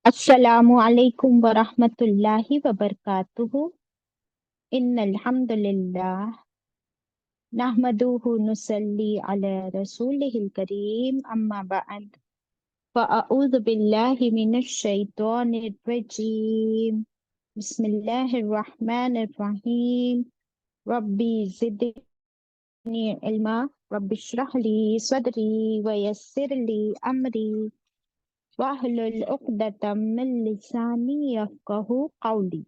अस्सलामु अलैकुम वरहमतुल्लाहि वबरकातुहू। इन्नल हम्दुलिल्लाह नहमदुहु नुसल्ली अला रसूलिहिल करीम अम्मा बअद फ़अऊज़ु बिल्लाहि मिनश शैतानिर रजीम। बिस्मिल्लाहिर रहमानिर रहीम। रब्बी ज़िदनी इल्मा रब्बिश्रह ली सदरी व यस्सिर ली अमरी वाहलुल उक़दतम मिन लिसानी यफ़क़हू क़ौली।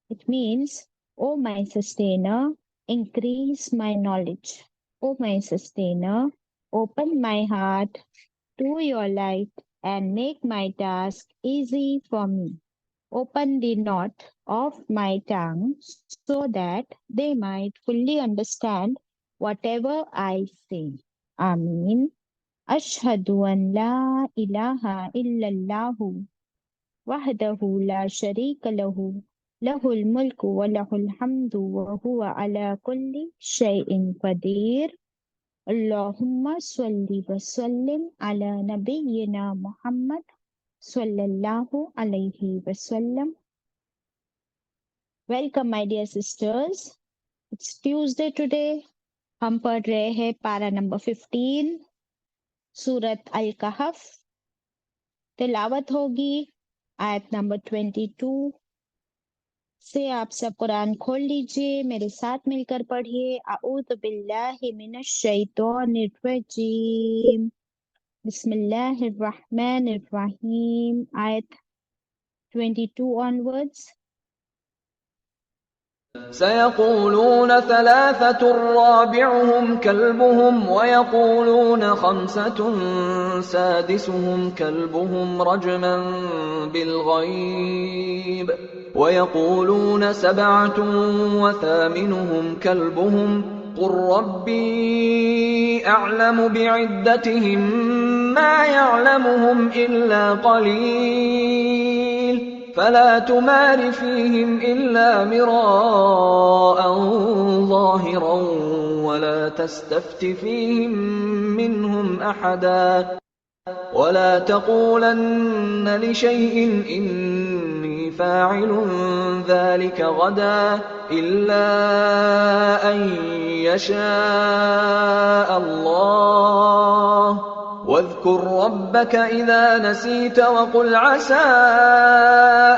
It means, O my sustainer, increase my knowledge. O my sustainer, open my heart to your light and make my task easy for me. Open the knot of my tongue so that they might fully understand whatever I say. Ameen. Ashhadu an la ilaha illallahu wahdahu la sharika lahu lahul mulku wa lahul hamdu wa huwa ala kulli shay'in qadir. Allahumma salli wa sallim ala nabiyyina Muhammad sallallahu alayhi wa sallam. Welcome my dear sisters. It's Tuesday today. हम पढ़ रहे हैं पारा number 15 सूरत अल कहफ। तिलावत होगी आयत number 22 से। आप सब कुरान खोल लीजिए, मेरे साथ मिलकर पढ़िए। अऊज़ु बिल्लाहि मिनश शैतानिर रजीम। बिस्मिल्लाहिर रहमानिर रहीम। आयत 22 onwards. سيقولون ثلاثة رابعهم كلبهم ويقولون خمسة سادسهم كلبهم رجما بالغيب ويقولون سبعة وثامنهم كلبهم قل ربي أعلم بعدتهم ما يعلمهم إلا قليل فلا تمار فيهم إلا مراء ظاهرا ولا تستفت فيهم منهم أحدا ولا تقولن لشيء إني فاعل ذلك غدا إلا أن يشاء الله واذكر ربك إذا نسيت وقل عسى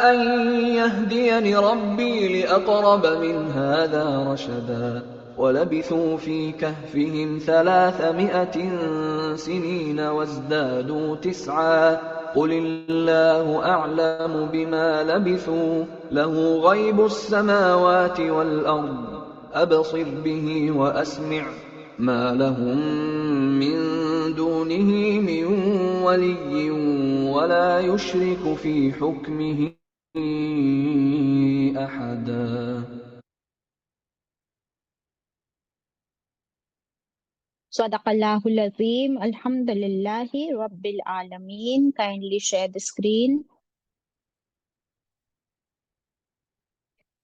أن يهديني ربي لأقرب من هذا رشدا ولبثوا في كهفهم 300 سنين وازدادوا 9 قل الله أعلم بما لبثوا له غيب السماوات والأرض أبصر به وأسمع ما لهم من دونه من ولي ولا يشرك في حكمه أحدا. Sadaqallahul Azim. Alhamdulillahi Rabbil Alameen. Kindly share the screen.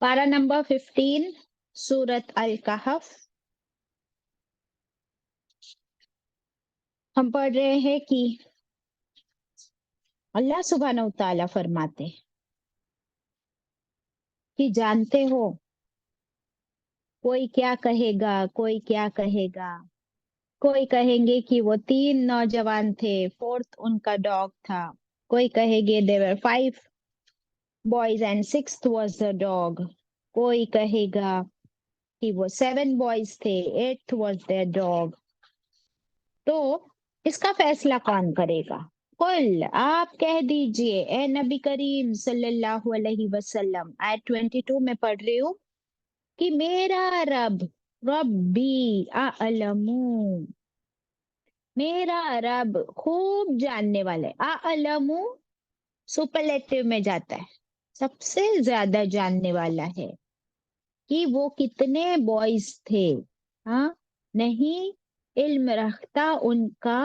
Para number 15, Surat Al-Kahf. हम पढ़ रहे हैं कि अल्लाह सुब्हानहू तआला फरमाते हैं कि जानते हो कोई क्या कहेगा, कोई क्या कहेगा। कोई कहेंगे कि वो 3 नौजवान थे, 4th उनका डॉग था। कोई कहेंगे there were 5 boys and 6th was the dog. कोई कहेगा कि वो 7 boys थे, 8th was their dog. तो इसका फैसला कौन करेगा? कुल, आप कह दीजिए ए नबी करीम सल्लल्लाहु अलैहि वसल्लम। आयत 22 में पढ़ रही हूँ कि मेरा रब, रब्बी आलमू, मेरा रब खूब जानने वाले। आलमू सुपरलेटिव में जाता है, सबसे ज्यादा जानने वाला है कि वो कितने बॉयज थे। हाँ, नहीं इल्म रखता उनका,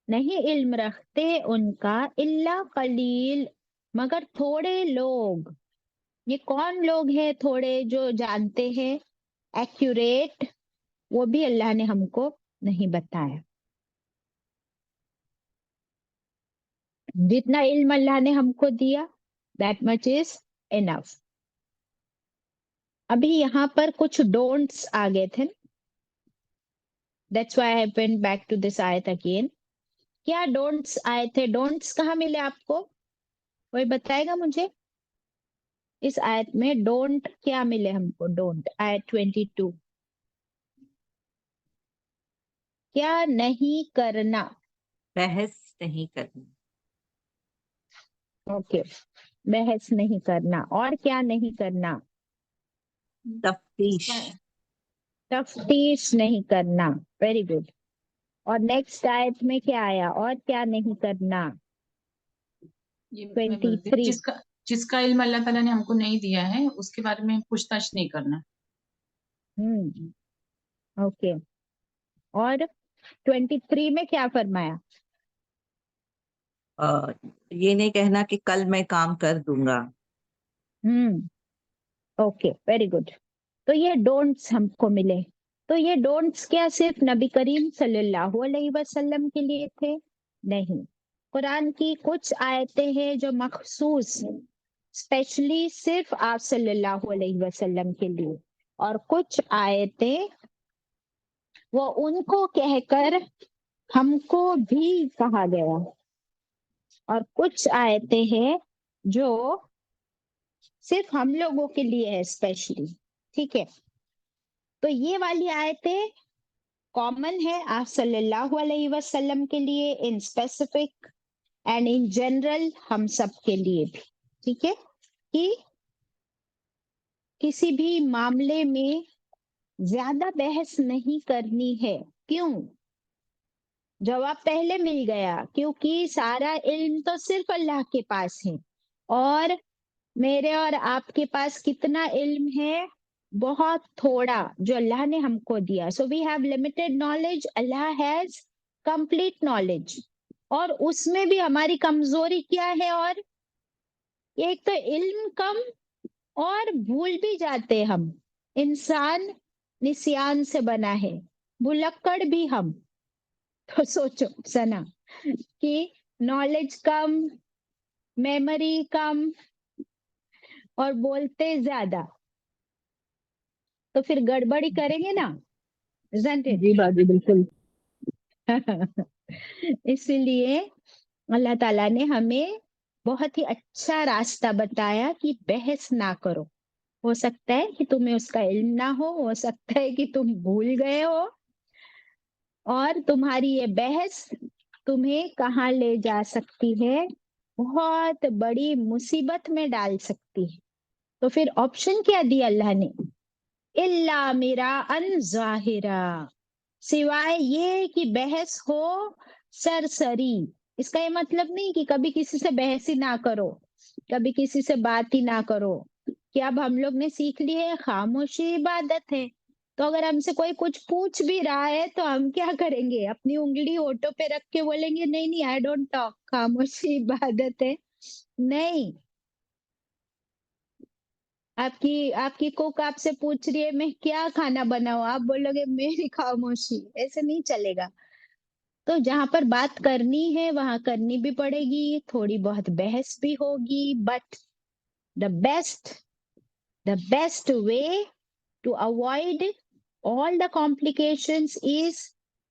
नहीं इल्म रखते उनका इल्ला कलील, मगर थोड़े लोग। ये कौन लोग हैं थोड़े जो जानते हैं एक्यूरेट? वो भी अल्लाह ने हमको नहीं बताया। जितना इल्म अल्लाह ने हमको दिया दैट मच इज इनफ। अभी यहाँ पर कुछ डोंट्स आ गए थे, that's why I went back to this आयत अगेन। क्या डोंट्स आए थे? डोंट्स कहाँ मिले आपको? कोई बताएगा मुझे? इस आयत में डोंट क्या मिले हमको? डोंट आयत 22 क्या नहीं करना? बहस नहीं करनी, ओके, बहस नहीं करना। और क्या नहीं करना? तफ्तीश, तफ्तीश नहीं करना। Very good. और नेक्स्ट आयत में क्या आया? और क्या नहीं करना? ये मैं बोलती हूँ, 23। जिसका इल्म अल्लाह ताला ने हमको नहीं दिया है उसके बारे में पूछताछ नहीं करना। ओके। और 23 में क्या फरमाया? ये नहीं कहना कि कल मैं काम कर दूंगा। Okay, very good. तो ये डोंट्स हमको मिले। तो ये डोंट्स क्या सिर्फ नबी करीम सल्लल्लाहु अलैहि वसल्लम के लिए थे? नहीं, कुरान की कुछ आयतें हैं जो मखसूस स्पेशली सिर्फ आप सल्लल्लाहु अलैहि वसल्लम के लिए, और कुछ आयतें वो उनको कहकर हमको भी कहा गया, और कुछ आयतें हैं जो सिर्फ हम लोगों के लिए है स्पेशली। ठीक है, तो ये वाली आयतें कॉमन है आप सल्लल्लाहु अलैहि वसल्लम के लिए in specific and in general हम सब के लिए भी। ठीक है, कि किसी भी मामले में ज्यादा बहस नहीं करनी है। क्यों? जवाब पहले मिल गया, क्योंकि सारा इल्म तो सिर्फ अल्लाह के पास है, और मेरे और आपके पास कितना इल्म है? बहुत थोड़ा, जो अल्लाह ने हमको दिया। So we have limited knowledge, Allah has complete knowledge. और उसमें भी हमारी कमजोरी क्या है? और एक तो इल्म कम, और भूल भी जाते हम। इंसान निस्यान से बना है, भुलक्कड़ भी हम। तो सोचो सना कि नॉलेज कम, मेमोरी कम, और बोलते ज्यादा, तो फिर गड़बड़ी करेंगे ना, isn't it? जी बाजी बिल्कुल। इसलिए अल्लाह ताला ने हमें बहुत ही अच्छा रास्ता बताया कि बहस ना करो। हो सकता है कि तुम्हें उसका इल्म ना हो सकता है कि तुम भूल गए हो, और तुम्हारी ये बहस तुम्हें कहाँ ले जा सकती है? बहुत बड़ी मुसीबत में डाल सकती है। तो फिर ऑप्शन क्या दिया अल्लाह ने? इल्ला मेरा अन जाहिरा, सिवाय ये कि बहस हो सरसरी। इसका ये मतलब नहीं कि कभी किसी से बहस ही ना करो, कभी किसी से बात ही ना करो। कि अब हम लोग ने सीख ली है खामोशी इबादत है, तो अगर हमसे कोई कुछ पूछ भी रहा है तो हम क्या करेंगे? अपनी उंगली होठों पे रख के बोलेंगे नहीं नहीं आई डोंट टॉक, खामोशी इबादत है? नहीं। आपकी आपकी कुक आपसे पूछ रही है मैं क्या खाना बनाऊं, आप बोलोगे मेरी खामोशी? ऐसे नहीं चलेगा। तो जहां पर बात करनी है वहां करनी भी पड़ेगी, थोड़ी बहुत बहस भी होगी, but the best the best way to avoid all the complications is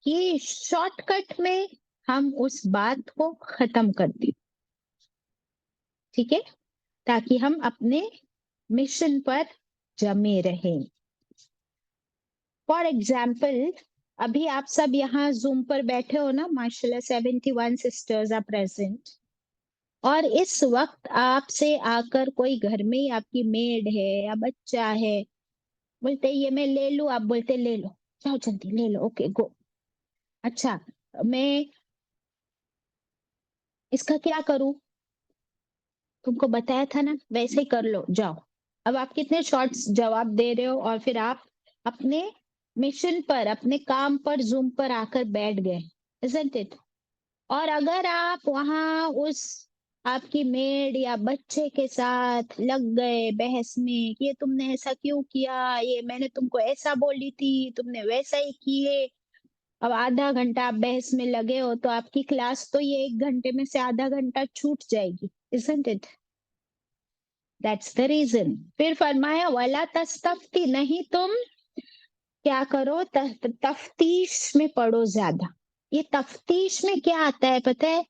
कि शॉर्टकट में हम उस बात को खत्म कर दें। ठीक है, ताकि हम अपने मिशन पर जमे रहें। फॉर एग्जाम्पल, अभी आप सब यहाँ जूम पर बैठे हो ना, माशाल्लाह 71 सिस्टर्स आर प्रेजेंट, और इस वक्त आपसे आकर कोई घर में ही आपकी मेड है या बच्चा है, बोलते ये मैं ले लूं, आप बोलते ले लो, जाओ जल्दी ले लो, ओके गो। अच्छा, मैं इसका क्या करूं? तुमको बताया था ना, वैसे ही कर लो, जाओ। अब आप कितने शॉर्ट्स जवाब दे रहे हो, और फिर आप अपने मिशन पर, अपने काम पर जूम पर आकर बैठ गए, isn't it? और अगर आप वहां उस आपकी मेड या बच्चे के साथ लग गए बहस में कि ये तुमने ऐसा क्यों किया, ये मैंने तुमको ऐसा बोली थी, तुमने वैसा ही किए, अब आधा घंटा आप बहस में लगे हो तो आपकी क्लास तो ये 1 घंटे में से आधा घंटा छूट जाएगी, isn't it? That's the reason. फिर फरमाया वला तस्तफ्ती, नहीं तुम क्या करो, तफ्तीश में पढ़ो ज्यादा। ये तफ्तीश में क्या आता है पता है?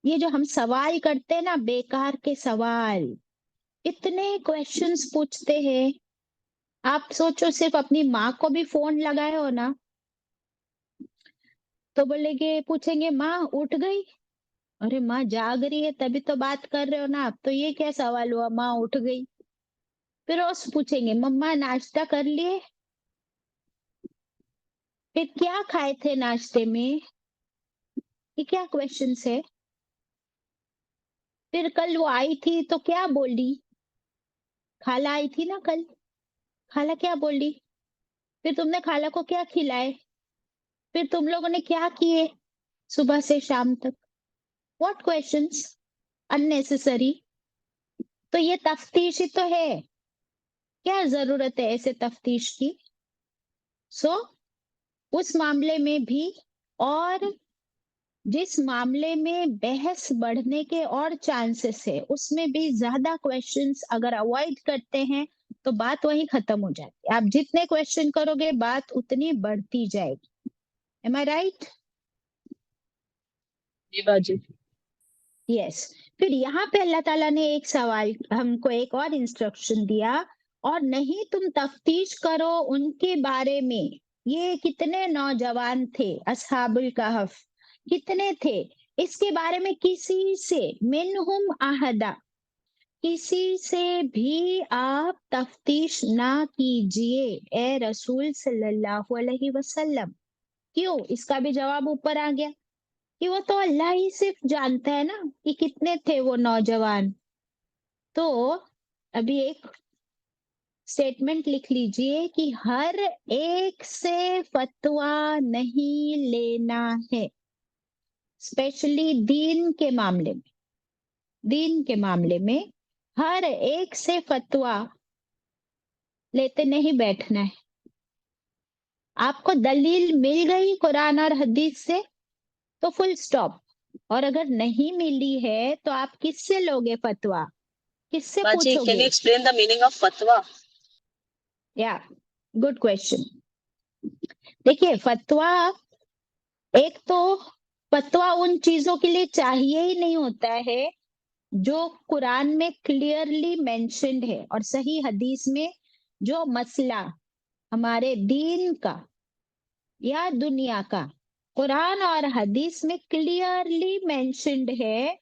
ये जो हम सवाल करते हैं ना, बेकार के सवाल, इतने क्वेश्चंस पूछते हैं। आप सोचो, सिर्फ अपनी माँ को भी फोन लगाए हो ना, तो बोलेंगे, पूछेंगे माँ उठ गई? अरे माँ जाग रही है तभी तो बात कर रहे हो ना आप, तो ये क्या सवाल हुआ माँ उठ गई? फिर रोज पूछेंगे मम्मा नाश्ता कर लिए? फिर क्या खाए थे नाश्ते में? ये क्या क्वेश्चंस है? फिर कल वो आई थी तो क्या बोली? खाला आई थी ना कल, खाला क्या बोली? फिर तुमने खाला को क्या खिलाए? फिर तुम लोगों ने क्या किए सुबह से शाम तक? What questions unnecessary. तो ये तफ्तीश ही तो है, क्या जरूरत है ऐसे तफ्तीश की? सो उस मामले में भी, और जिस मामले में बहस बढ़ने के और चांसेस है, उसमें भी ज्यादा क्वेश्चंस अगर अवॉइड करते हैं तो बात वहीं खत्म हो जाती है। आप जितने क्वेश्चन करोगे बात उतनी बढ़ती जाएगी। एम आई राइट? जी बाजी। यस। फिर यहाँ पे अल्लाह ताला ने एक सवाल, हमको एक और इंस्ट्रक्शन दिया, और नहीं तुम तफ्तीश करो उनके बारे में। ये कितने नौजवान थे असहाबुल कहफ, कितने थे? इसके बारे में किसी से, मिनहुम आहदा, किसी से भी आप तफ्तीश ना कीजिए ए रसूल सल्लल्लाहु अलैहि वसल्लम। क्यों? इसका भी जवाब ऊपर आ गया कि वो तो अल्लाह ही सिर्फ जानता है ना कि कितने थे वो नौजवान। तो अभी एक स्टेटमेंट लिख लीजिए कि हर एक से फतवा नहीं लेना है, स्पेशली दीन के मामले में। दीन के मामले में हर एक से फतवा लेते नहीं बैठना है। आपको दलील मिल गई कुरान और हदीस से तो फुल स्टॉप, और अगर नहीं मिली है तो आप किससे लोगे फतवा, किससे बाजी, can you पूछोगे? explain the meaning of fatwa? या गुड क्वेश्चन। देखिए फतवा, एक तो फतवा उन चीजों के लिए चाहिए ही नहीं होता है जो कुरान में क्लियरली मेंशन्ड है, और सही हदीस में जो मसला हमारे दीन का या दुनिया का कुरान और हदीस में क्लियरली मेंशन्ड है,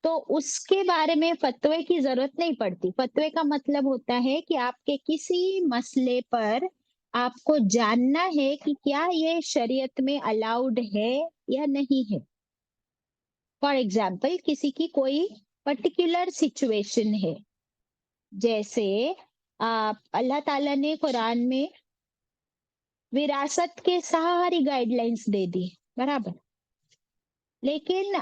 तो उसके बारे में फतवे की जरूरत नहीं पड़ती। फतवे का मतलब होता है कि आपके किसी मसले पर आपको जानना है कि क्या ये शरीयत में अलाउड है या नहीं है। फॉर एग्जाम्पल, किसी की कोई पर्टिकुलर सिचुएशन है, जैसे अल्लाह ताला ने कुरान में विरासत के सारी गाइडलाइंस दे दी, बराबर, लेकिन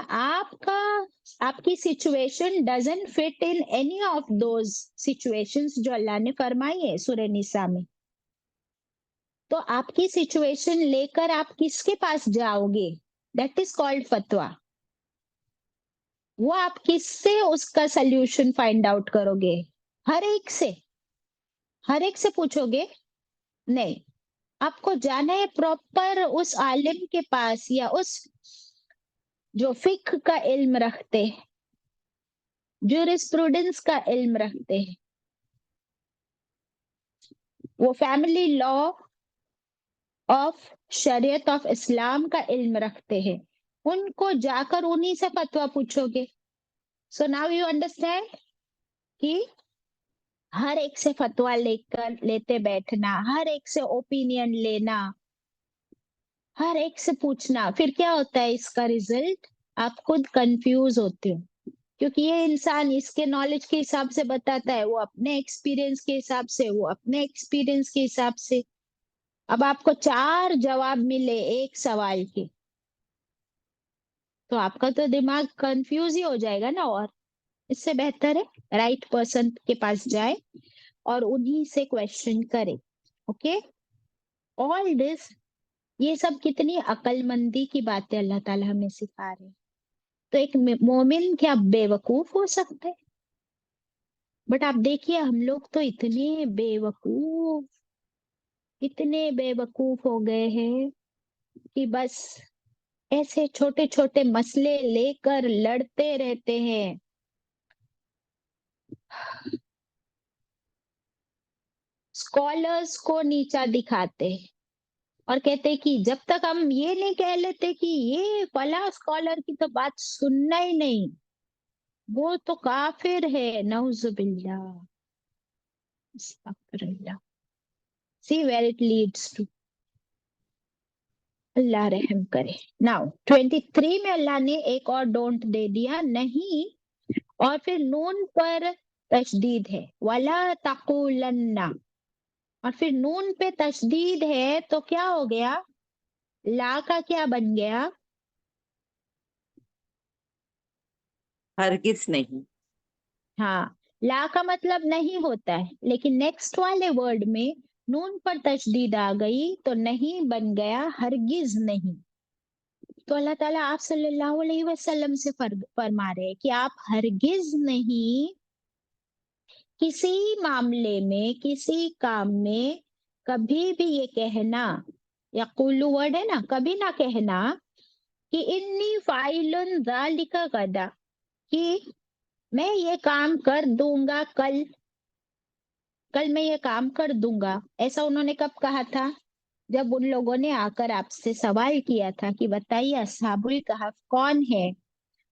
आपकी situation doesn't fit in any of those situations जो अल्लाह ने फरमाई है सूरह निसा में। तो आपकी सिचुएशन लेकर आप किसके पास जाओगे? दैट इज कॉल्ड फतवा। वो आप किससे उसका सोल्यूशन फाइंड आउट करोगे? हर एक से? हर एक से पूछोगे? नहीं, आपको जाना है प्रॉपर उस आलिम के पास, या उस जो फिक्ह का इल्म रखते हैं, ज्यूरिस्प्रूडेंस का इल्म रखते हैं, वो फैमिली लॉ ऑफ शरीयत ऑफ इस्लाम का इल्म रखते हैं, उनको जाकर उन्हीं से फतवा पूछोगे। सो नाउ यू अंडरस्टैंड कि हर एक से फतवा लेते बैठना, हर एक से ओपिनियन लेना, हर एक से पूछना, फिर क्या होता है इसका रिजल्ट? आप खुद कंफ्यूज होते हो, क्योंकि ये इंसान इसके नॉलेज के हिसाब से बताता है, वो अपने एक्सपीरियंस के हिसाब से, वो अपने एक्सपीरियंस के हिसाब से। अब आपको 4 जवाब मिले एक सवाल के, तो आपका तो दिमाग कंफ्यूज ही हो जाएगा ना। और इससे बेहतर है राइट पर्सन के पास जाए और उन्हीं से क्वेश्चन करे। ओके, ऑल दिस یہ سب کتنی عقل مندی کی باتیں اللہ تعالیٰ ہمیں سکھا رہے ہیں. تو ایک مومن کیا بے وقوف ہو سکتے؟ بٹ آپ دیکھیے ہم لوگ تو اتنے بے وقوف ہو گئے ہیں کہ بس ایسے چھوٹے چھوٹے مسئلے لے کر لڑتے رہتے ہیں. اسکالرس کو نیچا دکھاتے اور کہتے کہ جب تک ہم یہ نہیں کہہ لیتے کہ یہ فلاں اسکالر کی تو بات سننا ہی نہیں، وہ تو کافر ہے، نعوذ باللہ، استغفر اللہ. See where it leads to. اللہ رحم کرے. ناؤ 23 میں اللہ نے ایک اور ڈونٹ دے دیا، نہیں، اور پھر نون پر تشدید ہے، وَلَا تَقُولَنَّ، اور پھر نون پہ تشدید ہے تو کیا ہو گیا؟ لا کا کیا بن گیا؟ ہرگز نہیں. ہاں، لا کا مطلب نہیں ہوتا ہے، لیکن نیکسٹ والے ورڈ میں نون پر تشدید آ گئی تو نہیں بن گیا ہرگز نہیں. تو اللہ تعالیٰ آپ صلی اللہ علیہ وسلم سے فرما رہے کہ آپ ہرگز نہیں کسی معاملے میں، کسی کام میں کبھی بھی یہ کہنا، یا قولو ورڈ ہے نا، کبھی نہ کہنا کہ انی فاعل ذالک غدا، کہ میں یہ کام کر دوں گا کل میں یہ کام کر دوں گا. ایسا انہوں نے کب کہا تھا؟ جب ان لوگوں نے آ کر آپ سے سوال کیا تھا کہ بتائیے اصحاب الکہف کون ہے،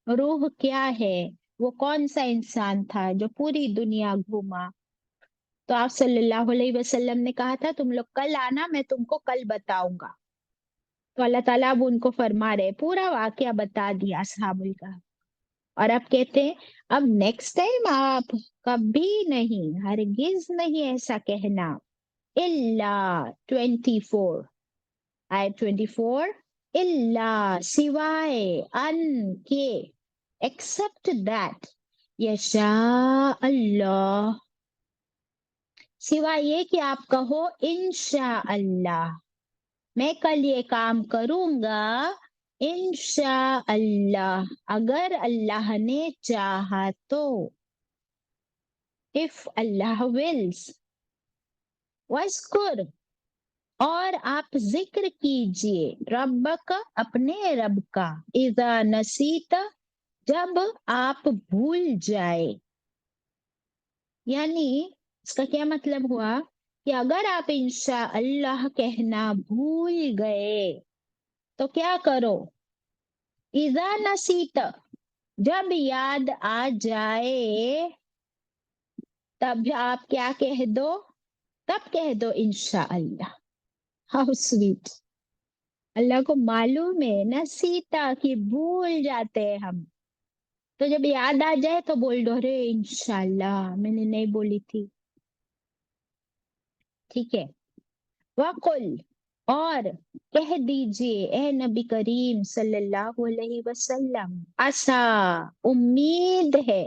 روح کیا ہے، وہ کون سا انسان تھا جو پوری دنیا گھوما. تو آپ صلی اللہ علیہ وسلم نے کہا تھا تم لوگ کل آنا، میں تم کو کل بتاؤں گا. تو اللہ تعالیٰ اب ان کو فرما رہے، پورا واقعہ بتا دیا اصحاب الکہف. اور اب کہتے ہیں اب نیکسٹ ٹائم آپ کبھی نہیں، ہرگز نہیں ایسا کہنا. اللہ 24 آیت 24، اللہ سوائے، ان کے، ایکسپٹ دیٹ، یشاء اللہ، سوائے یہ کہ آپ کہو انشاء اللہ، میں کل یہ کام کروں گا انشاء اللہ، اگر اللہ نے چاہا تو. if Allah wills. وَاذْكُرْ، اور آپ ذکر کیجئے، ربک، اپنے رب کا، اذا نسیت، جب آپ بھول جائے. یعنی اس کا کیا مطلب ہوا کہ اگر آپ انشاء اللہ کہنا بھول گئے تو کیا کرو؟ اذا نسیت، جب یاد آ جائے تب آپ کیا کہہ دو؟ تب کہہ دو انشاء اللہ. How sweet. اللہ کو معلوم ہے نسیتا کہ بھول جاتے ہیں ہم، تو جب یاد آ جائے تو بول دو رے انشاءاللہ میں نے نہیں بولی تھی. ٹھیک ہے. وَقُلْ، اور کہہ دیجئے اے نبی کریم صلی اللہ علیہ وسلم، عسا، امید ہے،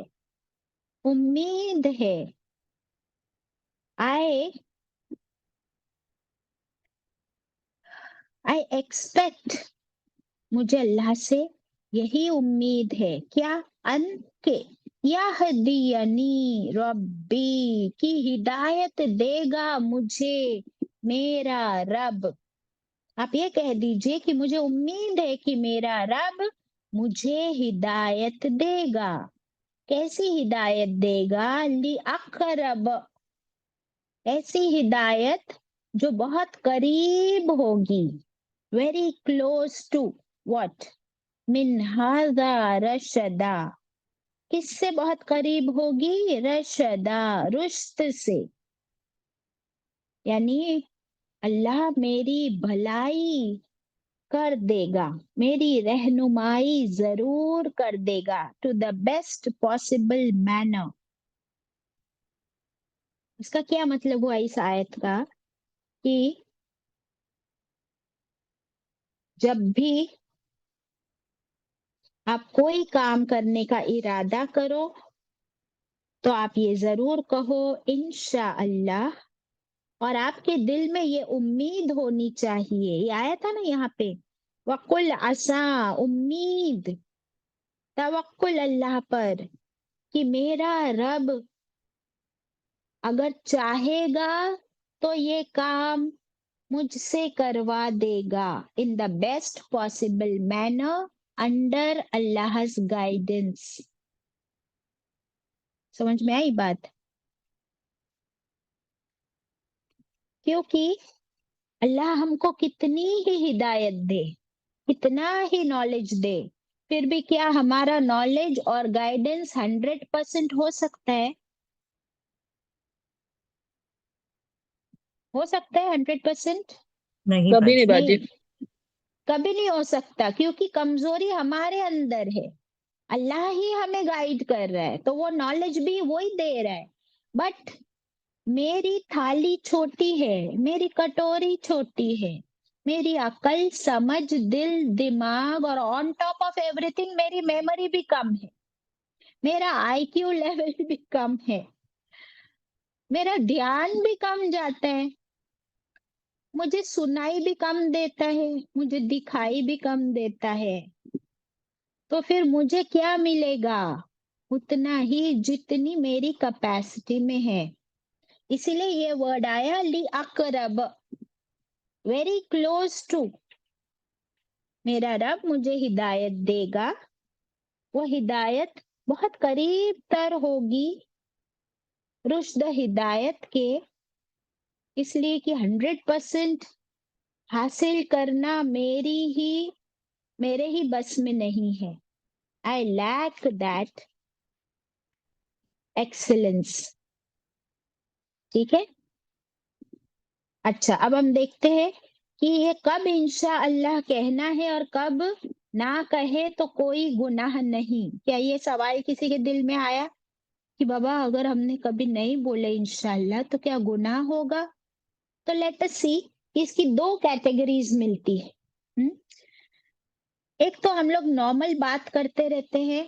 امید ہے، I ایکسپیکٹ، مجھے اللہ سے یہی امید ہے، کیا؟ ان کے، یہدینی ربی، کی ہدایت دے گا مجھے میرا رب. آپ یہ کہہ دیجئے کہ مجھے امید ہے کہ میرا رب مجھے ہدایت دے گا. کیسی ہدایت دے گا؟ لِأَقْرَبَ، ایسی ہدایت جو بہت قریب ہوگی، ویری کلوز ٹو واٹ، من ہذا رشدا، کس سے بہت قریب ہوگی؟ رشدا، رشد سے. یعنی اللہ میری بھلائی کر دے گا، میری رہنمائی ضرور کر دے گا، to the best possible manner. اس کا کیا مطلب ہوا اس آیت کا؟ کہ جب بھی آپ کوئی کام کرنے کا ارادہ کرو تو آپ یہ ضرور کہو انشاء اللہ، اور آپ کے دل میں یہ امید ہونی چاہیے. یہ آیا تھا نا یہاں پہ وقل عسا، امید، توکل اللہ پر کہ میرا رب اگر چاہے گا تو یہ کام مجھ سے کروا دے گا in the best possible manner under Allah's guidance. سمجھ میں آئی بات؟ کیونکہ اللہ ہم کو کتنی ہی ہدایت دے، کتنا ہی نالج دے، پھر بھی کیا ہمارا نالج اور گائیڈنس 100% ہو سکتا ہے؟ ہو سکتا ہے 100%؟ نہیں کبھی باجی. نہیں باجی. نہیں، کبھی نہیں ہو سکتا، کیونکہ کمزوری ہمارے اندر ہے. اللہ ہی ہمیں گائیڈ کر رہا ہے تو وہ نالج بھی وہی دے رہا ہے. بٹ میری تھالی چھوٹی ہے، میری کٹوری چھوٹی ہے، میری عقل، سمجھ، دل، دماغ، اور on top of every thing میری میموری بھی کم ہے، میرا آئی کیو لیول بھی کم ہے، میرا دھیان بھی کم جاتا ہے، مجھے سنائی بھی کم دیتا ہے، مجھے دکھائی بھی کم دیتا ہے. تو پھر مجھے کیا ملے گا؟ اتنا ہی جتنی میری کیپیسٹی میں ہے. اسی لیے یہ ورڈ آیا لی اقرب، ویری کلوز ٹو. میرا رب مجھے ہدایت دے گا، وہ ہدایت بہت قریب تر ہوگی رشد ہدایت کے، اس لیے کہ 100% حاصل کرنا میرے ہی بس میں نہیں ہے. I lack that excellence. ٹھیک ہے؟ اچھا، اب ہم دیکھتے ہیں کہ یہ کب انشاءاللہ کہنا ہے اور کب نہ کہے تو کوئی گناہ نہیں. کیا یہ سوال کسی کے دل میں آیا کہ بابا اگر ہم نے کبھی نہیں بولے انشاءاللہ تو کیا گناہ ہوگا؟ تو لیٹ اس سی، اس کی 2 کیٹیگریز ملتی ہے. ایک تو ہم لوگ نارمل بات کرتے رہتے ہیں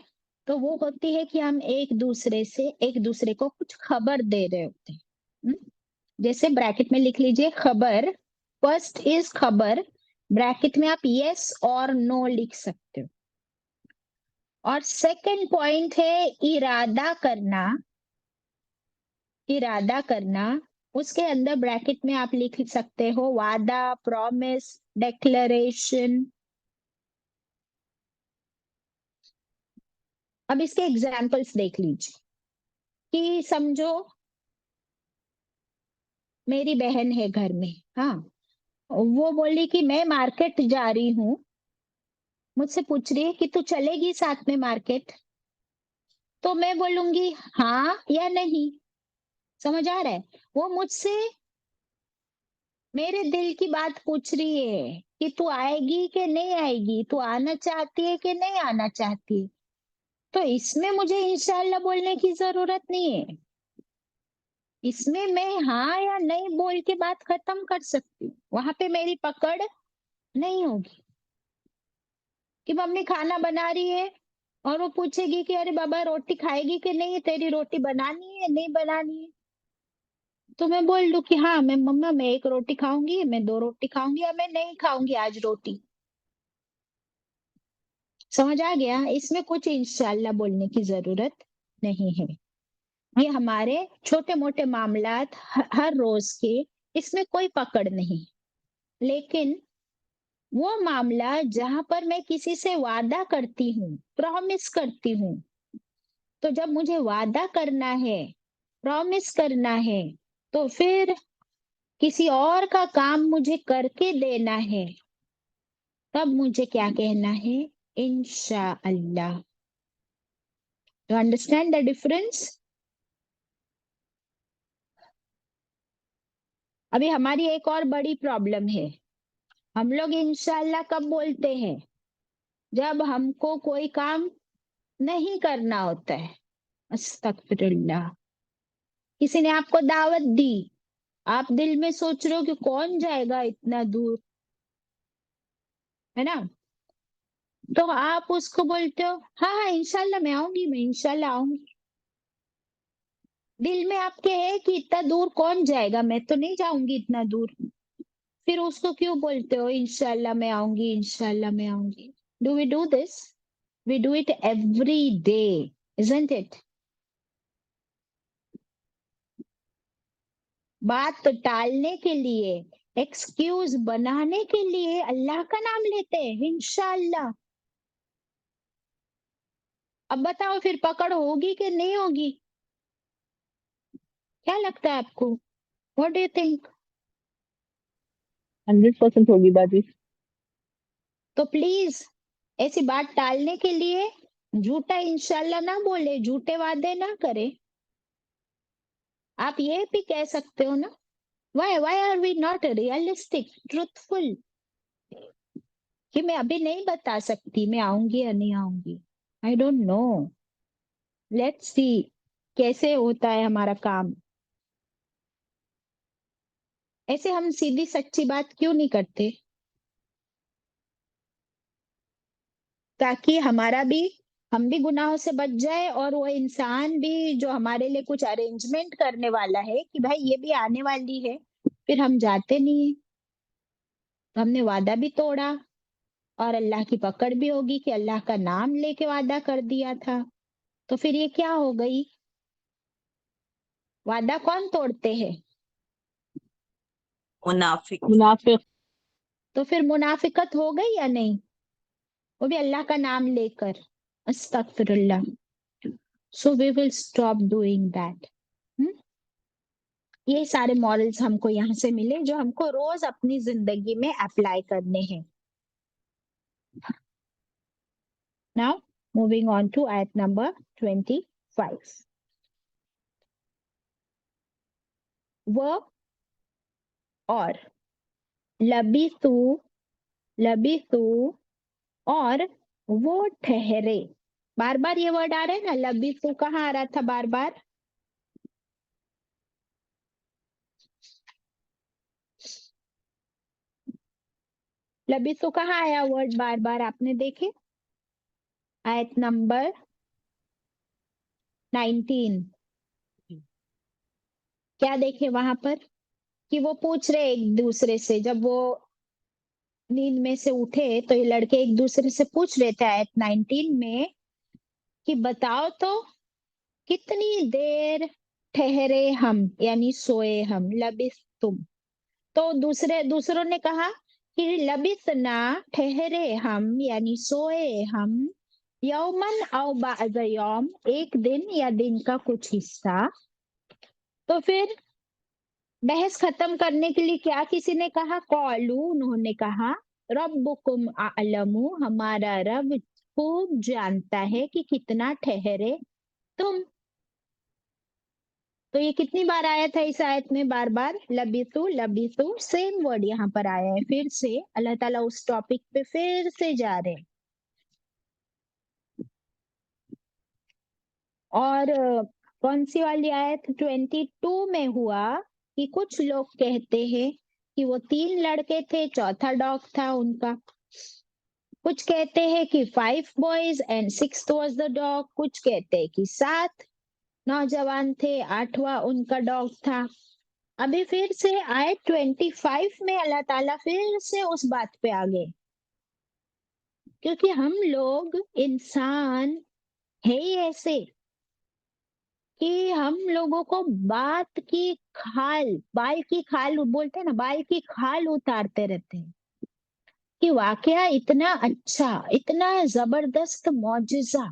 تو وہ ہوتی ہے کہ ہم ایک دوسرے کو کچھ خبر دے رہے ہوتے ہیں. جیسے بریکٹ میں لکھ لیجئے خبر، فرسٹ از خبر، بریکٹ میں آپ یس اور نو لکھ سکتے ہو. اور سیکنڈ پوائنٹ ہے ارادہ کرنا، اس کے اندر بریکٹ میں آپ لکھ سکتے ہو وعدہ، پرومس، ڈیکلریشن. اب اس کے ایگزامپلس دیکھ لیجیے کہ سمجھو میری بہن ہے گھر میں، ہاں، وہ بولی کہ میں مارکیٹ جا رہی ہوں، مجھ سے پوچھ رہی ہے کہ تو چلے گی ساتھ میں مارکیٹ؟ تو میں بولوں گی ہاں یا نہیں. سمجھ آ رہا ہے؟ وہ مجھ سے میرے دل کی بات پوچھ رہی ہے کہ تو آئے گی کہ نہیں آئے گی، تو آنا چاہتی ہے کہ نہیں آنا چاہتی. تو اس میں مجھے انشاءاللہ بولنے کی ضرورت نہیں ہے، اس میں ہاں یا نہیں بول کے بات ختم کر سکتی ہوں. وہاں پہ میری پکڑ نہیں ہوگی کہ ممی کھانا بنا رہی ہے اور وہ پوچھے گی کہ ارے بابا روٹی کھائے گی کہ نہیں، تیری روٹی بنانی ہے نہیں بنانی ہے. تو میں بول دوں کہ ہاں میں مما میں 1 روٹی کھاؤں گی، میں 2 روٹی کھاؤں گی، یا میں نہیں کھاؤں گی آج روٹی. سمجھ آ گیا؟ اس میں کچھ انشاءاللہ بولنے کی ضرورت نہیں ہے. یہ ہمارے چھوٹے موٹے معاملات ہر روز کے، اس میں کوئی پکڑ نہیں. لیکن وہ معاملہ جہاں پر میں کسی سے وعدہ کرتی ہوں، پرومس کرتی ہوں، تو جب مجھے وعدہ کرنا ہے، پرومس کرنا ہے، تو پھر کسی اور کا کام مجھے کر کے دینا ہے، تب مجھے کیا کہنا ہے؟ انشاءاللہ. You understand the difference? ابھی ہماری ایک اور بڑی پرابلم ہے، ہم لوگ انشاءاللہ کب بولتے ہیں؟ جب ہم کو کوئی کام نہیں کرنا ہوتا ہے. استغفر اللہ. کسی نے آپ کو دعوت دی، آپ دل میں سوچ رہے ہو کہ کون جائے گا اتنا دور، ہے نا؟ تو آپ اس کو بولتے ہو ہاں ہاں انشاءاللہ میں آؤں گی، میں انشاءاللہ آؤں گی. दिल में आपके है कि इतना दूर कौन जाएगा, मैं तो नहीं जाऊंगी इतना दूर, फिर उसको क्यों बोलते हो इंशाल्लाह मैं आऊंगी, इंशाल्लाह मैं आऊंगी? Do we do this? We do it every day, isn't it? बात टालने के लिए, एक्सक्यूज बनाने के लिए अल्लाह का नाम लेते हैं, इंशाल्लाह। अब बताओ फिर पकड़ होगी कि नहीं होगी? क्या लगता है आपको? What do you think? 100% होगी बाजी। तो प्लीज ऐसी बात टालने के लिए झूठा इंशाल्लाह ना बोले, झूठे वादे ना करे। आप ये भी कह सकते हो ना, why are we not realistic, truthful, कि मैं अभी नहीं बता सकती मैं आऊंगी या नहीं आऊंगी, I don't know, let's see कैसे होता है हमारा काम। ऐसे हम सीधी सच्ची बात क्यों नहीं करते? ताकि हमारा भी, हम भी गुनाहों से बच जाए और वो इंसान भी जो हमारे लिए कुछ अरेंजमेंट करने वाला है कि भाई ये भी आने वाली है, फिर हम जाते नहीं है, तो हमने वादा भी तोड़ा और अल्लाह की पकड़ भी होगी कि अल्लाह का नाम लेके वादा कर दिया था, तो फिर ये क्या हो गई? वादा कौन तोड़ते हैं? मुनाफिक। मुनाफिक। तो फिर मुनाफिकत हो गई या नहीं? वो भी अल्लाह का नाम लेकर। अस्तगफिरुल्लाह। So we will stop doing that. ये सारे मॉरल्स हमको यहाँ से मिले जो हमको रोज अपनी जिंदगी में अप्लाई करने हैं। नाउ मूविंग ऑन टू आयत नंबर 25। वो और लबीतू, लबीतू और वो ठहरे। बार बार ये वर्ड आ रहा है ना, लबीतू कहाँ आ रहा था बार बार? लबीतू कहाँ आया वर्ड बार बार, आपने देखे? आयत नंबर 19। क्या देखे वहां पर? कि वो पूछ रहे एक दूसरे से, जब वो नींद में से उठे तो ये लड़के एक दूसरे से पूछ रहे थे आयत 19 में कि बताओ तो कितनी देर ठहरे हम, यानी सोए हम, लबिस तुम। तो दूसरों ने कहा कि लबिसना, ठहरे हम यानी सोए हम, यौमन औ बाज़ यौम, एक दिन या दिन का कुछ हिस्सा। तो फिर बहस खत्म करने के लिए क्या किसी ने कहा? कौलू, उन्होंने कहा, रब्बुकुम आलमू, हमारा रब खूब जानता है कि कितना ठहरे तुम। तो ये कितनी बार आया था इस आयत में? बार बार लबीतू, लबीतू, सेम वर्ड यहाँ पर आया है। फिर से अल्लाह ताला उस टॉपिक पे फिर से जा रहे हैं। और कौन सी वाली आयत? 22 में हुआ कि कुछ लोग कहते हैं कि वो 3 लड़के थे, चौथा डॉग था उनका। कुछ कहते हैं कि 5 boys and 6th was the dog. कुछ कहते हैं कि 7 नौजवान थे, 8वां उनका डॉग था। अभी फिर से आयत 25 में अल्लाह ताला फिर से उस बात पे आ गए, क्योंकि हम लोग इंसान है ही ऐसे कि हम लोगों को बात की खाल, बाल की खाल बोलते हैं ना, बाल की खाल उतारते रहते हैं कि वाकया इतना अच्छा, इतना जबरदस्त मौजिजा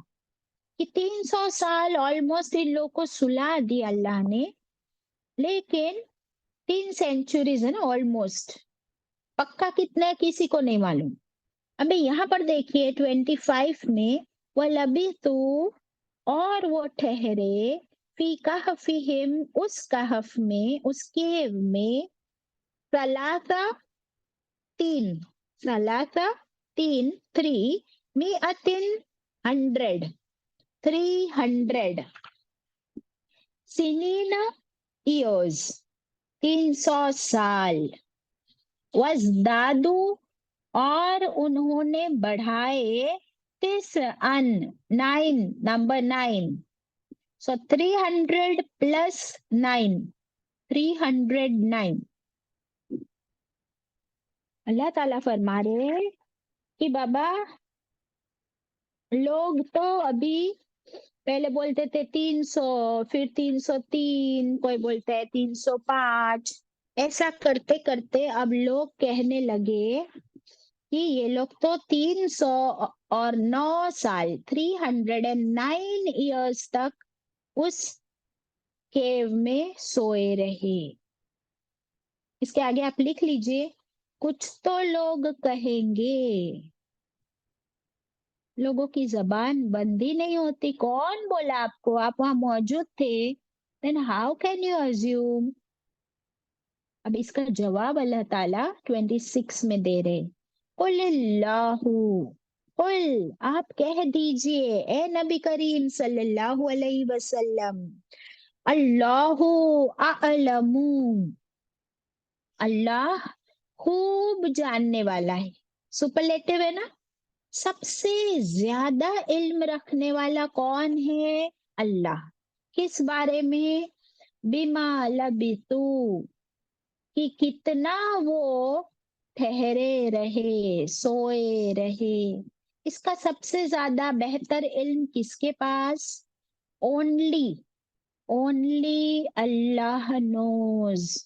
कि 300 साल ऑलमोस्ट इन लोगों को सुला दिया अल्लाह ने, लेकिन 3 सेंचुरीज है ना ऑलमोस्ट, पक्का कितना है किसी को नहीं मालूम। अबे यहाँ पर देखिए 25 में, वह लबी तू, और वो ठहरे, फी कहफिहिम, उस कहफ में, उस केव में, सलासा, 3, सलासा, 3, 3, मिअतिन, 100, 300, सिनीना, ईयर्स, 300 साल, वज़दादू, और उन्होंने बढ़ाए, 9, नंबर 9, So 300 plus 9, 309. अल्लाह ताला फरमा रहे हैं कि बाबा लोग तो अभी पहले बोलते थे 300, फिर 303, कोई बोलता है 305, ऐसा करते करते अब लोग कहने लगे कि ये लोग तो 309 साल 309 इयर्स तक उस केव में सोए रहे। इसके आगे आप लिख लीजिए, कुछ तो लोग कहेंगे। लोगों की जबान बंद ही नहीं होती। कौन बोला आपको? आप वहां मौजूद थे। Then how can you assume? अब इसका जवाब अल्लाह ताला 26 में दे रहे। कुल्लाहु, कुल, आप कह दीजिए ए नबी करीम सल्लल्लाहु अलैहि वसल्लम, अल्लाहु अअलमू, अल्लाह खूब जानने वाला है। सुपरलेटिव है ना? सबसे ज्यादा इल्म रखने वाला कौन है? अल्लाह। किस बारे में? बिमा लबितू, कि कितना वो ठहरे रहे, सोए रहे। इसका सबसे ज्यादा बेहतर इल्म किसके पास? Only, only Allah knows.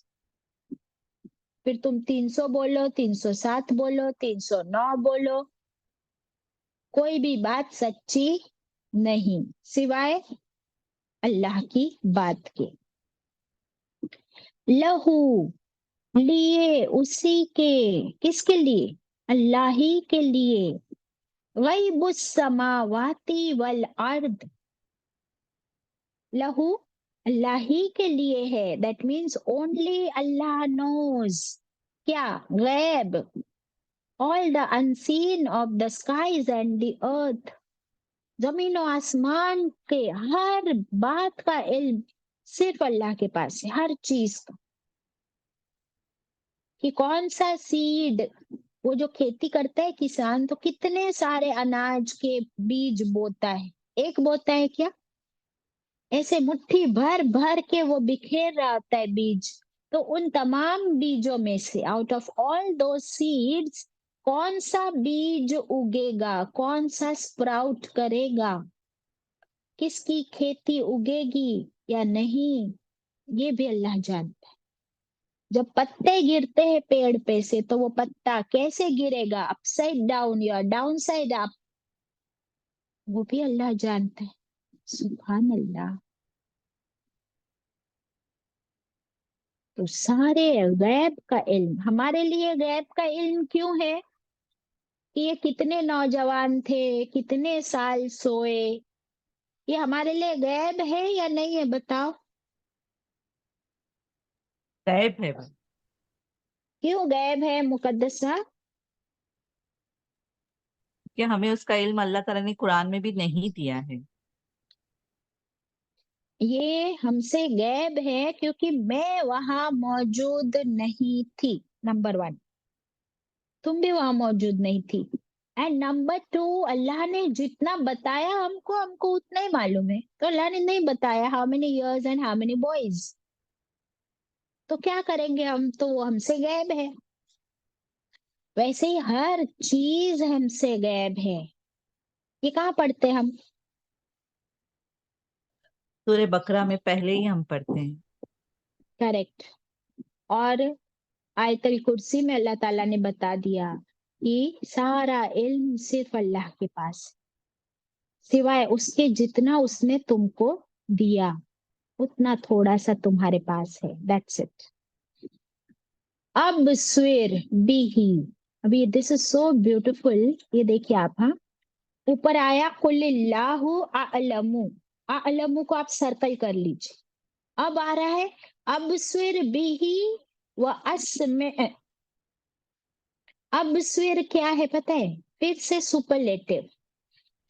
फिर तुम 300 बोलो, 307 बोलो, 309 बोलो, कोई भी बात सच्ची नहीं सिवाय अल्लाह की बात के। लहू, लिए, उसी के। किसके लिए? अल्लाह ही के लिए। गैबुस समावाती वल अर्द, लहू अल्लाह ही के लिए है। That means only Allah knows. क्या? गैब, all the unseen of the skies and the earth, जमीन और आसमान के हर बात का इल्म सिर्फ अल्लाह के पास है, हर चीज का। कि कौन सा सीड, वो जो खेती करता है किसान, तो कितने सारे अनाज के बीज बोता है? एक बोता है क्या? ऐसे मुट्ठी भर भर के वो बिखेर रहा होता है बीज। तो उन तमाम बीजों में से, आउट ऑफ ऑल दो सीड्स, कौन सा बीज उगेगा, कौन सा स्प्राउट करेगा, किसकी खेती उगेगी या नहीं, ये भी अल्लाह जानता है। जब पत्ते गिरते हैं पेड़ पे से, तो वो पत्ता कैसे गिरेगा, अपसाइड डाउन या डाउन साइड अप, वो भी अल्लाह जानता है। सुभान अल्लाह। तो सारे गैब का इल्म हमारे लिए, गैब का इल्म क्यों है? कि ये कितने नौजवान थे, कितने साल सोए, ये हमारे लिए गैब है या नहीं है? बताओ। गैब है भाई। क्यों गैब है मुकद्दसा? कि हमें उसका इल्म अल्लाह ताला ने कुरान में भी नहीं दिया है। ये हमसे गैब है क्योंकि मैं वहां मौजूद नहीं थी, नंबर 1। तुम भी वहां मौजूद नहीं थी। एंड नंबर 2, अल्लाह ने जितना बताया हमको, हमको उतना ही मालूम है। तो अल्लाह ने नहीं बताया how many years and how many boys, तो क्या करेंगे हम? तो वो हमसे गैब है। वैसे ही हर चीज हमसे गैब है। ये कहाँ पढ़ते हम? सूरह बकरा में पहले ही हम पढ़ते हैं। करेक्ट। और आयतल कुर्सी में अल्लाह ताला ने बता दिया कि सारा इल्म सिर्फ अल्लाह के पास है, सिवाय उसके जितना उसने तुमको दिया उतना थोड़ा सा तुम्हारे पास है। That's it. अब स्वेर बिही, अभी दिस इज सो ब्यूटीफुल। ये देखिए आप, हाँ, ऊपर आया कुल्लिल्लाहु अअलमु, अअलमु को आप सर्कल कर लीजिए। अब आ रहा है अब स्वेर बिही व अस्मे। अब स्वेर क्या है पता है? फिर से सुपरलेटिव।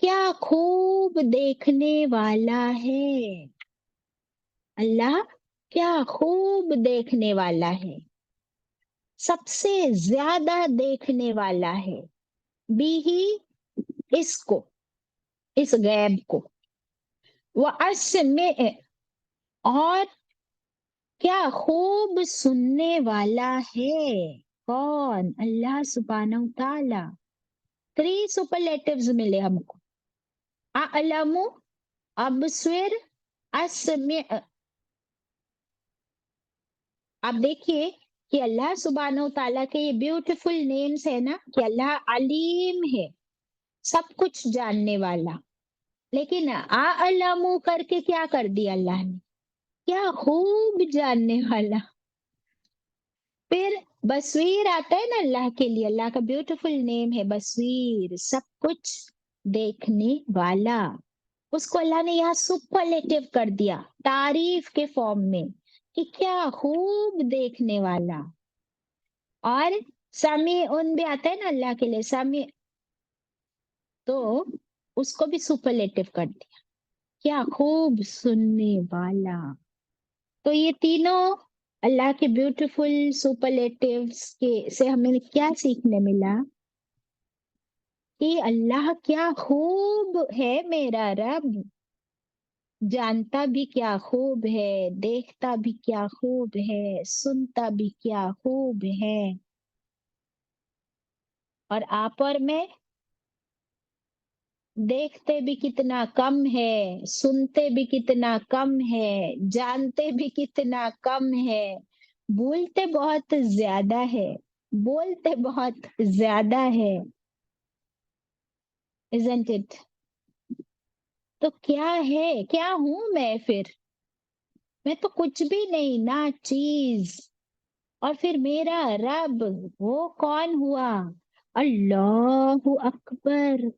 क्या खूब देखने वाला है। अल्लाह क्या खूब देखने वाला है, सबसे ज्यादा देखने वाला है। बिही, इसको, इस गैब को। वअस्मिअ, और क्या खूब सुनने वाला है। कौन? अल्लाह सुब्हानहू ताला। 3 सुपरलेटिव्स मिले हमको, अअलमु, अबस्विर, अस्मिअ। आप देखिए कि अल्लाह सुब्हानहू ताला के ये ब्यूटीफुल नेम्स है ना, कि अल्लाह अलीम है, सब कुछ जानने वाला। लेकिन अअलमु करके क्या कर दिया अल्लाह ने? क्या खूब जानने वाला। फिर बसवीर आता है ना अल्लाह के लिए, अल्लाह का ब्यूटीफुल नेम है बसवीर, सब कुछ देखने वाला। उसको अल्लाह ने यहाँ सुपरलेटिव कर दिया तारीफ के फॉर्म में, कि क्या खूब देखने वाला। और समी उन भी आता है ना अल्लाह के लिए, समी, तो उसको भी सुपरलेटिव कर दिया, क्या खूब सुनने वाला। तो ये तीनों अल्लाह के ब्यूटीफुल सुपरलेटिव्स के से हमें क्या सीखने मिला, कि अल्लाह क्या खूब है मेरा रब, जानता भी क्या खूब है, देखता भी क्या खूब है, सुनता भी क्या खूब है। और आप और मैं देखते भी कितना कम है, सुनते भी कितना कम है, जानते भी कितना कम है, भूलते बहुत ज्यादा है, बोलते बहुत ज्यादा है, isn't it? तो क्या है, क्या हूं मैं फिर? मैं तो कुछ भी नहीं ना चीज। और फिर मेरा रब, वो कौन हुआ? अल्लाहु अकबर,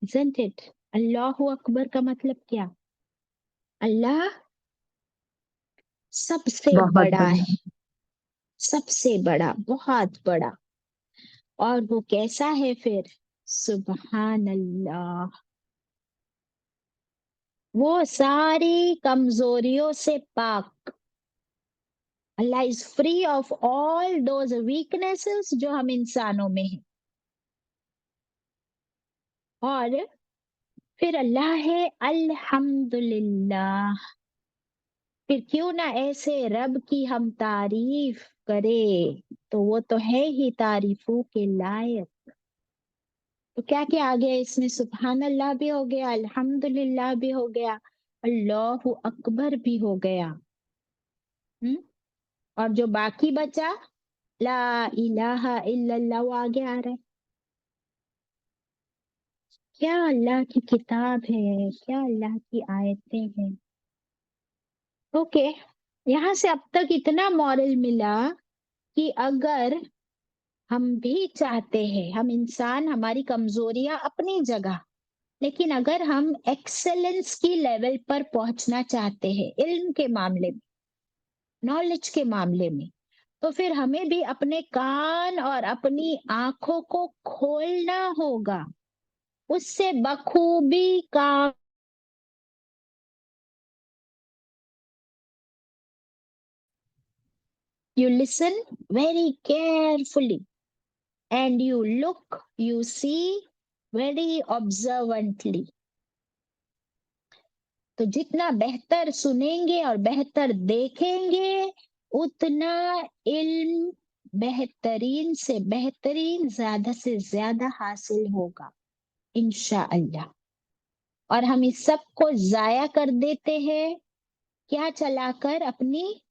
isn't it? अल्लाहु अकबर का मतलब क्या? अल्लाह सबसे बहुत बड़ा बड़ा। है, सबसे बड़ा, बहुत बड़ा। और वो कैसा है फिर? सुबहान अल्लाह, वो सारी कमजोरियों से पाक। अल्लाह is free of all those weaknesses जो हम इंसानों में हैं। और फिर अल्लाह है अल्हम्दुलिल्लाह। फिर क्यों ना ऐसे रब की हम तारीफ करें, तो वो तो है ही तारीफों के लायक। तो क्या क्या आ गया इसमें? सुबहान अल्लाह भी हो गया, अल्हम्दुलिल्लाह भी हो गया, अल्लाहु अकबर भी हो गया। हम्म। और जो बाकी बचा, ला इलाहा इल्लल्लाह, वो आगे आ रहा है। क्या अल्लाह की किताब है, क्या अल्लाह की आयतें हैं। ओके, यहाँ से अब तक इतना मॉरल मिला कि अगर हम भी चाहते हैं, हम इंसान, हमारी कमजोरियां अपनी जगह, लेकिन अगर हम एक्सेलेंस की लेवल पर पहुंचना चाहते हैं इल्म के मामले में, नॉलेज के मामले में, तो फिर हमें भी अपने कान और अपनी आंखों को खोलना होगा, उससे बखूबी काम। You listen very carefully and you look, you see very observantly. तो जितना बेहतर सुनेंगे और बेहतर देखेंगे, उतना इल्म बेहतरीन से बेहतरीन, ज्यादा से ज्यादा हासिल होगा इंशाअल्लाह। और हम इस सब को जाया कर देते हैं, क्या चलाकर? अपनी,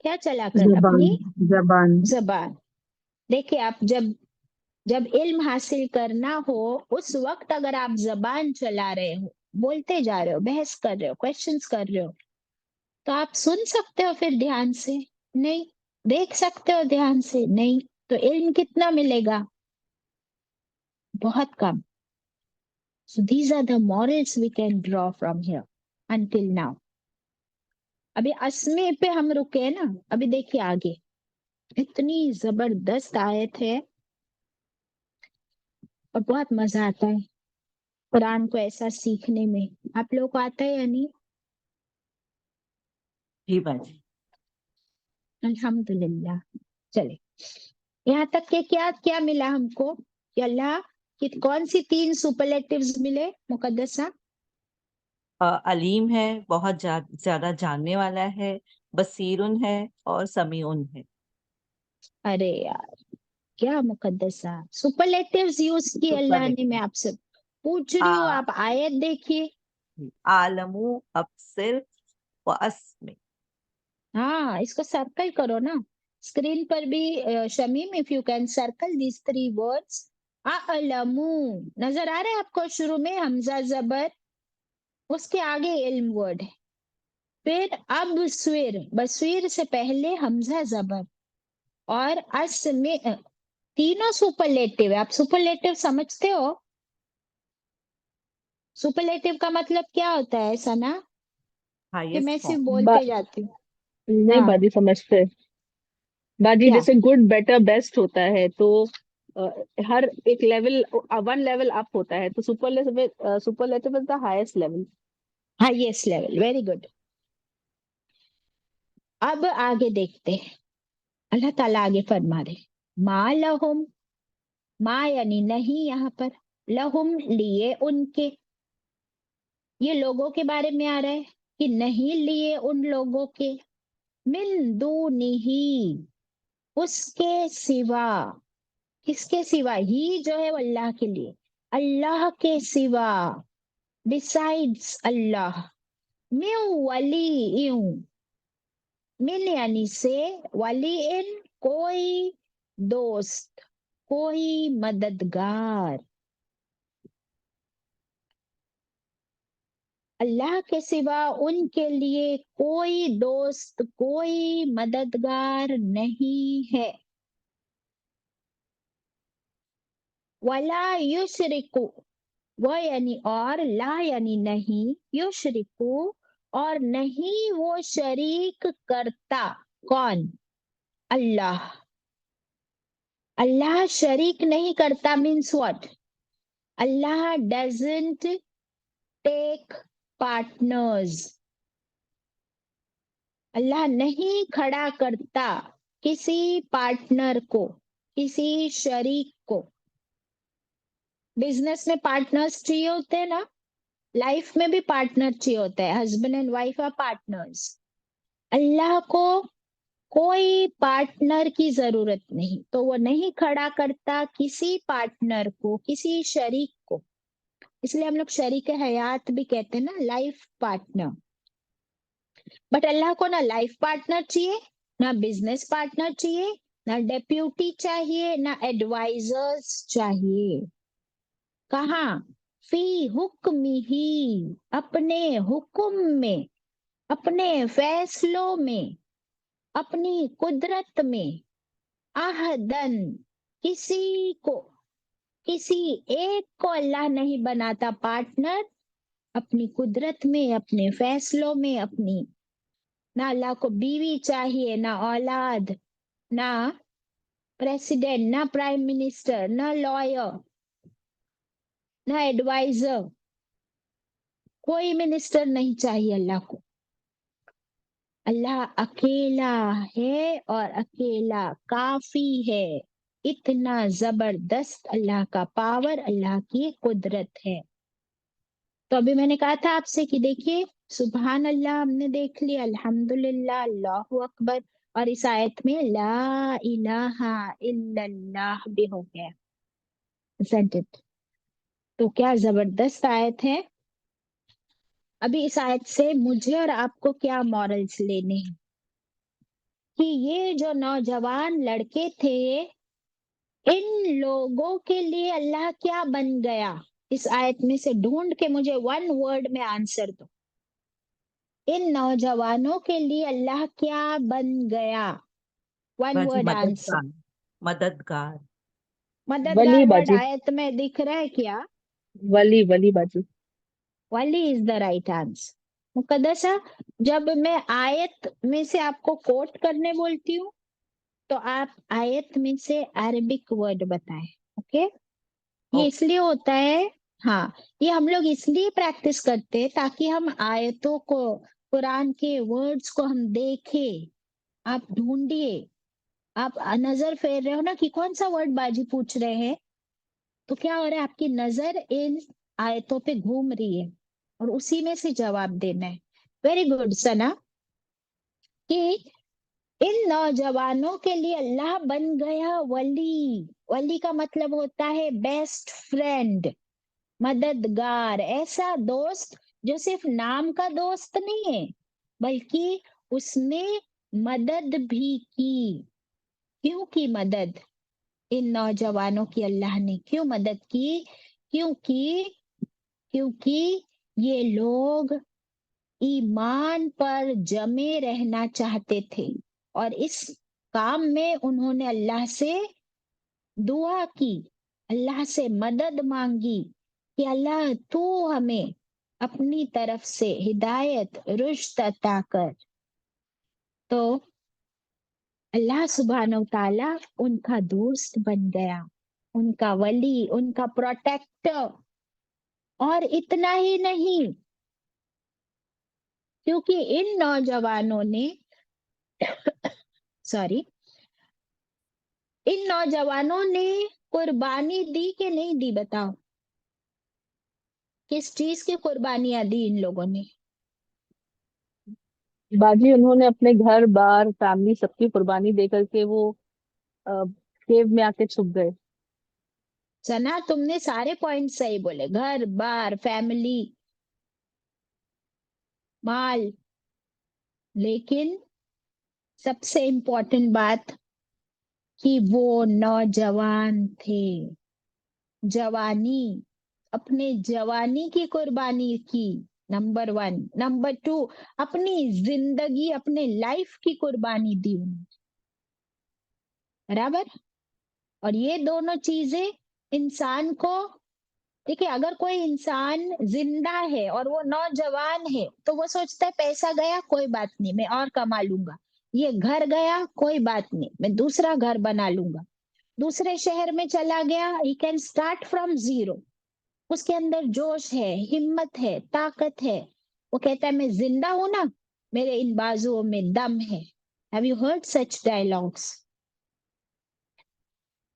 क्या चलाकर? जबान। अपनी जबान। जबान। देखिए, आप जब जब इल्म हासिल करना हो, उस वक्त अगर आप जबान चला रहे हो, बोलते जा रहे हो, बहस कर रहे हो, क्वेश्चंस कर रहे हो, तो आप सुन सकते हो फिर ध्यान से? नहीं। देख सकते हो ध्यान से? नहीं। तो इल्म कितना मिलेगा? बहुत कम। So these are the morals we can draw from here until now. अभी अस्मे पे हम रुके ना, अभी देखिए आगे, इतनी जबरदस्त आयत है और बहुत मजा आता है कुरान को ऐसा सीखने में। आप लोग को आता है या नहीं? जी बाजी। अल्हम्दुलिल्लाह। चले, यहाँ तक के क्या क्या मिला हमको, कि अल्लाह कि कौन सी 3 सुपरलेटिव्स मिले मुकद्दसा? अलीम है, बहुत ज्यादा जानने वाला है, बसीरुन है और समीउन है। अरे यार, क्या मुकद्दसा सुपरलेटिव्स यूज किए अल्लाह ने। मैं आपसे पूछ रही हूँ, आ आप आयत देखिए। आलमू अबसिर व अस्मी। हाँ, इसको सर्कल करो ना स्क्रीन पर भी। Shamim, if you can circle these 3 words. अअलमू नजर आ रहा है आपको? शुरू में हमजा जबर, उसके आगे इल्म वर्ड है। फिर अब स्वीर, बस्वीर से पहले हमजा जबर, और अस में तीनों सुपरलेटिव है। आप सुपरलेटिव समझते हो? सुपरलेटिव का मतलब क्या होता है सना? कि हाईएस्ट मैं सिर्फ फॉर्म। बा, बोलते जाती हूँ? नहीं हाँ, बाजी समझते हैं। बाजी क्या? जैसे गुड बेटर बेस्ट होता है, तो अ, हर एक लेवल, 1 लेवल अप होता है, तो superlative is the highest level. Highest level, very good. अब आगे देखते हैं, अल्लाह ताला आगे फरमा रहे, मा लहुम, मा यानी नहीं, यहाँ पर लहुम लिए उनके, ये लोगों के बारे में आ रहा है कि नहीं लिए उन लोगों के, मिन दूनिही, उसके सिवा। किसके सिवा? ही जो है वो अल्लाह के लिए, अल्लाह के सिवा, बिसाइड्स अल्लाह, मिन वली, मिन यानी से, वली इन कोई दोस्त, कोई मददगार। अल्लाह के सिवा उनके लिए कोई दोस्त, कोई मददगार नहीं है। वला युशरिकु, वो यानी और, ला यानी नहीं, युशरिकु और नहीं वो शरीक करता। कौन? अल्लाह। अल्लाह शरीक नहीं करता मीन्स व्हाट? अल्लाह डजंट टेक पार्टनर्स। अल्लाह नहीं खड़ा करता किसी पार्टनर को, किसी शरीक को। बिजनेस में पार्टनर्स चाहिए होते हैं ना, लाइफ में भी पार्टनर चाहिए होता है। Husband and wife are partners. अल्लाह को कोई पार्टनर की जरूरत नहीं, तो वो नहीं खड़ा करता किसी पार्टनर को, किसी शरीक को। इसलिए हम लोग शरीक हयात भी कहते हैं ना, लाइफ पार्टनर। बट अल्लाह को ना लाइफ पार्टनर चाहिए, ना बिजनेस पार्टनर चाहिए, ना डेप्यूटी चाहिए, ना एडवाइजर्स चाहिए। कहाँ? फी हुक्मिही, अपने हुक्म में, अपने फैसलों में, अपनी कुदरत में। आहदन, किसी को, किसी एक को अल्लाह नहीं बनाता पार्टनर अपनी कुदरत में, अपने फैसलों में। अपनी, ना अल्लाह को बीवी चाहिए, ना औलाद, ना प्रेसिडेंट, ना प्राइम मिनिस्टर, ना लॉयर, ना एडवाइजर। कोई मिनिस्टर नहीं चाहिए अल्लाह को। अल्लाह अकेला है और अकेला काफी है। इतना जबरदस्त अल्लाह का पावर, अल्लाह की कुदरत है। तो अभी मैंने कहा था आपसे कि देखिए, सुभान अल्लाह हमने देख लिया, अल्हम्दुलिल्लाह, अल्लाहु अकबर, और इस आयत में ला इलाहा इल्लल्लाह भी हो गया। Isn't it? तो क्या जबरदस्त आयत है। अभी इस आयत से मुझे और आपको क्या मॉरल्स लेने हैं कि ये जो नौजवान लड़के थे, इन लोगों के लिए अल्लाह क्या बन गया? इस आयत में से ढूंढ के मुझे 1 वर्ड में आंसर दो। इन नौजवानों के लिए अल्लाह क्या बन गया? 1 बाजी वर्ड आंसर। मददगार, मददगार। वली मददगार वर्ड बाजी, आयत में दिख रहा है क्या? वली वली बाजी। वली इज द राइट आंसर। मुकद्दसा, जब मैं आयत में से आपको कोट करने बोलती हूँ, तो आप आयत में से अरबिक वर्ड बताएं। ओके? ये ओके। इसलिए होता है, हाँ, ये हम लोग इसलिए प्रैक्टिस करते हैं ताकि हम आयतों को, कुरान के वर्ड्स को हम देखें। आप ढूंढिए, आप नजर फेर रहे हो ना कि कौन सा वर्ड बाजी पूछ रहे हैं, تو کیا ہو رہا ہے، آپ کی نظر ان آیتوں پہ گھوم رہی ہے اور اسی میں سے جواب دینا ہے. ویری گڈ سنا. کہ ان نوجوانوں کے لیے اللہ بن گیا ولی. ولی کا مطلب ہوتا ہے بیسٹ فرینڈ، مددگار، ایسا دوست جو صرف نام کا دوست نہیں ہے بلکہ اس نے مدد بھی کی. کیوں کی مدد ان نوجوانوں کی اللہ نے کیوں مدد کی؟ کیونکہ یہ لوگ ایمان پر جمے رہنا چاہتے تھے اور اس کام میں انہوں نے اللہ سے دعا کی، اللہ سے مدد مانگی کہ اللہ تو ہمیں اپنی طرف سے ہدایت رشد عطا کر. تو اللہ سبحانہ و تعالی ان کا دوست بن گیا، ان کا ولی، ان کا پروٹیکٹر. اور اتنا ہی نہیں، کیونکہ ان نوجوانوں نے سوری ان نوجوانوں نے قربانی دی کہ نہیں دی؟ بتاؤ کس چیز کی قربانیاں دی ان لوگوں نے؟ باجی انہوں نے اپنے گھر بار فیملی سب کی قربانی دے کر کے وہ کیو میں آ کے چھپ گئے. سنا تم نے سارے پوائنٹ صحیح بولے، گھر بار فیملی مال، لیکن سب سے امپورٹنٹ بات کہ وہ نوجوان تھے. جوانی، اپنے جوانی کی قربانی کی، نمبر 1. نمبر 2، اپنی زندگی، اپنے لائف کی قربانی دی انہوں نے. برابر؟ اور یہ دونوں چیزیں انسان کو، دیکھیں اگر کوئی انسان زندہ ہے اور وہ نوجوان ہے تو وہ سوچتا ہے پیسہ گیا کوئی بات نہیں، میں اور کما لوں گا. یہ گھر گیا کوئی بات نہیں، میں دوسرا گھر بنا لوں گا. دوسرے شہر میں چلا گیا، he can start from zero. اس کے اندر جوش ہے، ہمت ہے، طاقت ہے. وہ کہتا ہے میں زندہ ہوں نا، میرے ان بازوؤں میں دم ہے. Have you heard such dialogues?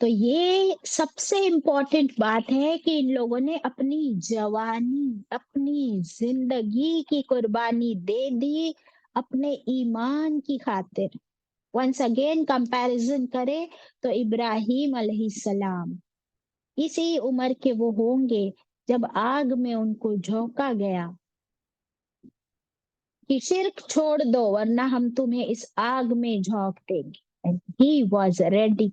تو یہ سب سے امپورٹنٹ بات ہے کہ ان لوگوں نے اپنی جوانی، اپنی زندگی کی قربانی دے دی اپنے ایمان کی خاطر. ونس اگین کمپیرزن کرے تو ابراہیم علیہ السلام اسی عمر کے وہ ہوں گے جب آگ میں ان کو جھونکا گیا کہ شرک چھوڑ دو ورنہ ہم تمہیں اس آگ میں جھونک دیں گے. And he was ready.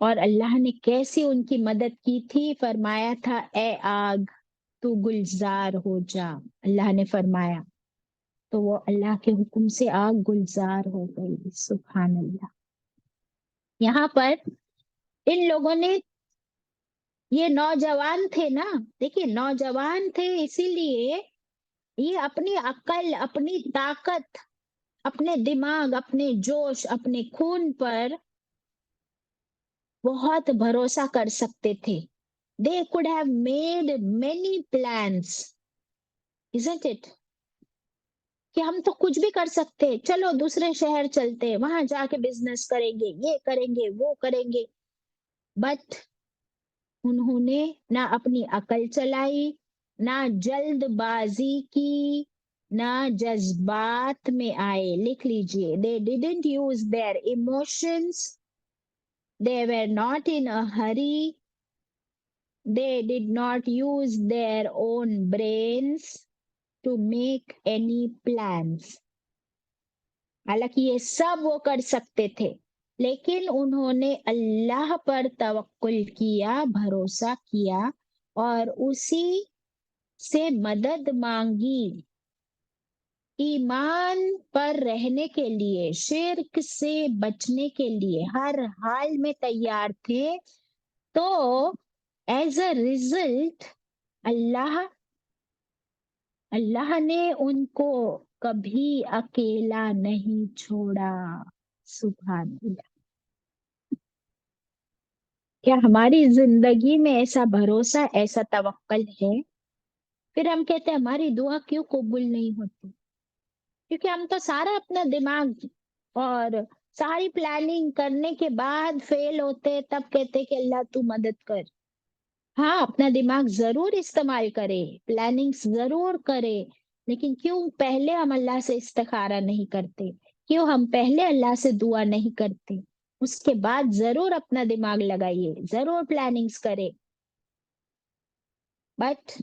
اور اللہ نے کیسی ان کی مدد کی تھی، فرمایا تھا اے آگ تو گلزار ہو جا. اللہ نے فرمایا تو وہ اللہ کے حکم سے آگ گلزار ہو گئی. سبحان اللہ. یہاں پر ان لوگوں نے، یہ نوجوان تھے نا، دیکھیے نوجوان تھے اسی لیے یہ اپنی عقل، اپنی طاقت، اپنے دماغ، اپنے جوش، اپنے خون پر بہت بھروسہ کر سکتے تھے. They could have made many plans, isn't it؟ کہ ہم تو کچھ بھی کر سکتے، چلو دوسرے شہر چلتے، وہاں جا کے بزنس کریں گے، یہ کریں گے، وہ کریں گے. بٹ انہوں نے نہ اپنی عقل چلائی، نہ جلد بازی کی، نہ جذبات میں آئے. لکھ لیجئے، they didn't use their emotions, they were not in a hurry, they did not use their own brains to make any plans. حالانکہ یہ سب وہ کر سکتے تھے لیکن انہوں نے اللہ پر توکل کیا، بھروسہ کیا اور اسی سے مدد مانگی. ایمان پر رہنے کے لیے، شرک سے بچنے کے لیے ہر حال میں تیار تھے. تو ایز اے ریزلٹ اللہ نے ان کو کبھی اکیلا نہیں چھوڑا. سبحان اللہ. کیا ہماری زندگی میں ایسا بھروسہ، ایسا توکل ہے؟ پھر ہم کہتے ہیں ہماری دعا کیوں قبول نہیں ہوتی؟ کیونکہ ہم تو سارا اپنا دماغ اور सारी प्लानिंग करने के बाद फेल होते, तब कहते कि अल्लाह तू मदद कर। हाँ, अपना दिमाग जरूर इस्तेमाल करे, प्लानिंग्स जरूर करे, लेकिन क्यों पहले हम अल्लाह से इस्तिखारा नहीं करते? क्यों हम पहले अल्लाह से दुआ नहीं करते? उसके बाद जरूर अपना दिमाग लगाइए, जरूर प्लानिंग्स करे। बट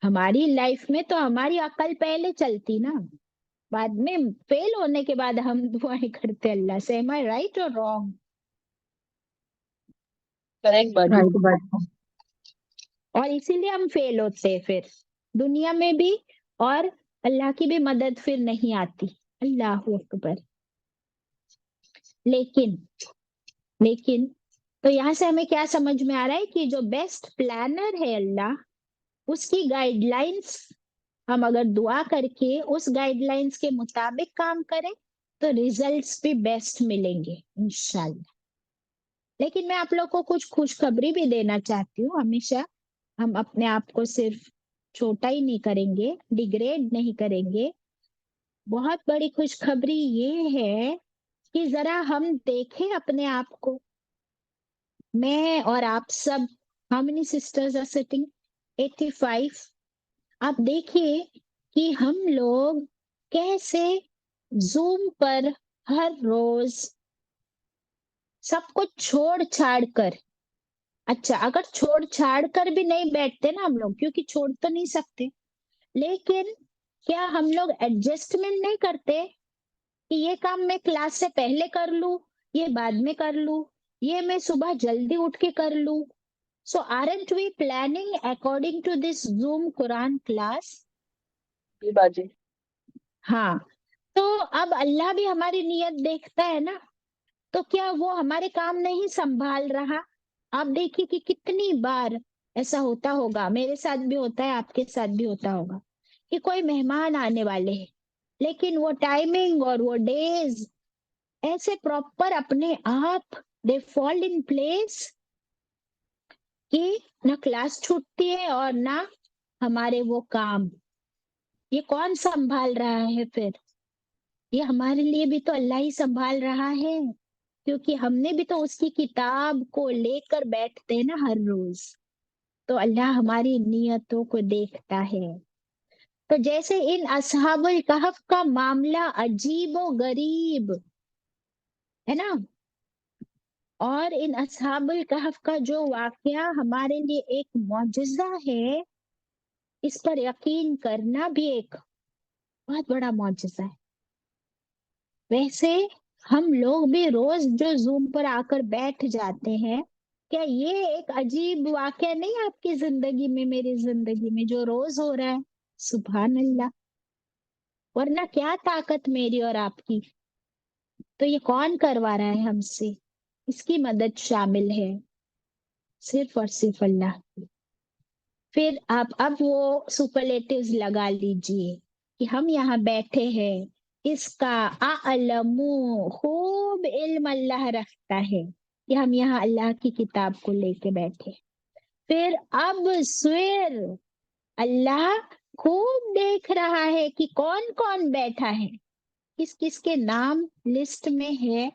हमारी लाइफ में तो हमारी अकल पहले चलती ना, बाद में फेल होने के बाद हम दुआएं करते अल्लाह से। एम आई राइट और रॉन्ग? करेक्ट बाजी। और इसीलिए हम फेल होते हैं फिर दुनिया में भी, और अल्लाह की भी मदद फिर नहीं आती। अल्लाह अकबर। लेकिन लेकिन तो यहाँ से हमें क्या समझ में आ रहा है कि जो बेस्ट प्लानर है अल्लाह, उसकी गाइडलाइंस हम अगर दुआ करके उस गाइडलाइंस के मुताबिक काम करें तो रिजल्ट्स भी बेस्ट मिलेंगे इंशाल्लाह। लेकिन मैं आप लोग को कुछ खुशखबरी भी देना चाहती हूँ। हमेशा हम अपने आप को सिर्फ छोटा ही नहीं करेंगे, डिग्रेड नहीं करेंगे। बहुत बड़ी खुशखबरी ये है कि जरा हम देखें अपने आप को। मैं और आप सब, how many sisters are sitting? 85। आप देखिए कि हम लोग कैसे जूम पर हर रोज सब कुछ छोड़ छाड़ कर, अच्छा अगर छोड़ छाड़ कर भी नहीं बैठते ना हम लोग, क्योंकि छोड़ तो नहीं सकते, लेकिन क्या हम लोग एडजस्टमेंट नहीं करते कि ये काम मैं क्लास से पहले कर लूं, ये बाद में कर लूं, ये मैं सुबह जल्दी उठ के कर लूं? So aren't we planning according to this Zoom Quran class? जी बाजी। हाँ, तो अब अल्लाह भी हमारी नियत देखता है ना, तो क्या वो हमारे काम नहीं संभाल रहा? आप देखिए कि कितनी बार ऐसा होता होगा, मेरे साथ भी होता है, आपके साथ भी होता होगा, कि कोई मेहमान आने वाले हैं, लेकिन वो टाइमिंग और वो डेज ऐसे प्रॉपर अपने आप दे फॉल इन प्लेस कि ना क्लास छूटती है और ना हमारे वो काम। ये कौन संभाल रहा है फिर? ये हमारे लिए भी तो अल्लाह ही संभाल रहा है, क्योंकि हमने भी तो उसकी किताब को लेकर बैठते हैं ना हर रोज। तो अल्लाह हमारी नियतों को देखता है। तो जैसे इन असहाबुल कहफ का मामला अजीबो गरीब है ना, और इन असहाबुल कहफ का जो वाकया हमारे लिए एक मौजज़ा है, इस पर यकीन करना भी एक बहुत बड़ा मौजज़ा है। वैसे हम लोग भी रोज जो जूम पर आकर बैठ जाते हैं, क्या ये एक अजीब वाकया नहीं है आपकी जिंदगी में, मेरी जिंदगी में, जो रोज हो रहा है? सुभान अल्लाह। वरना क्या ताकत मेरी और आपकी? तो ये कौन करवा रहा है हमसे? इसकी मदद शामिल है सिर्फ और सिर्फ अल्लाह की। फिर आप अब वो सुपरलेटिव्स लगा लीजिए कि हम यहाँ बैठे हैं, इसका आलमू खूब इल्म अल्लाह रखता है कि हम यहाँ अल्लाह की किताब को लेके बैठे। फिर अब स्वेर अल्लाह खूब देख रहा है कि कौन कौन बैठा है, किस किस के नाम लिस्ट में है,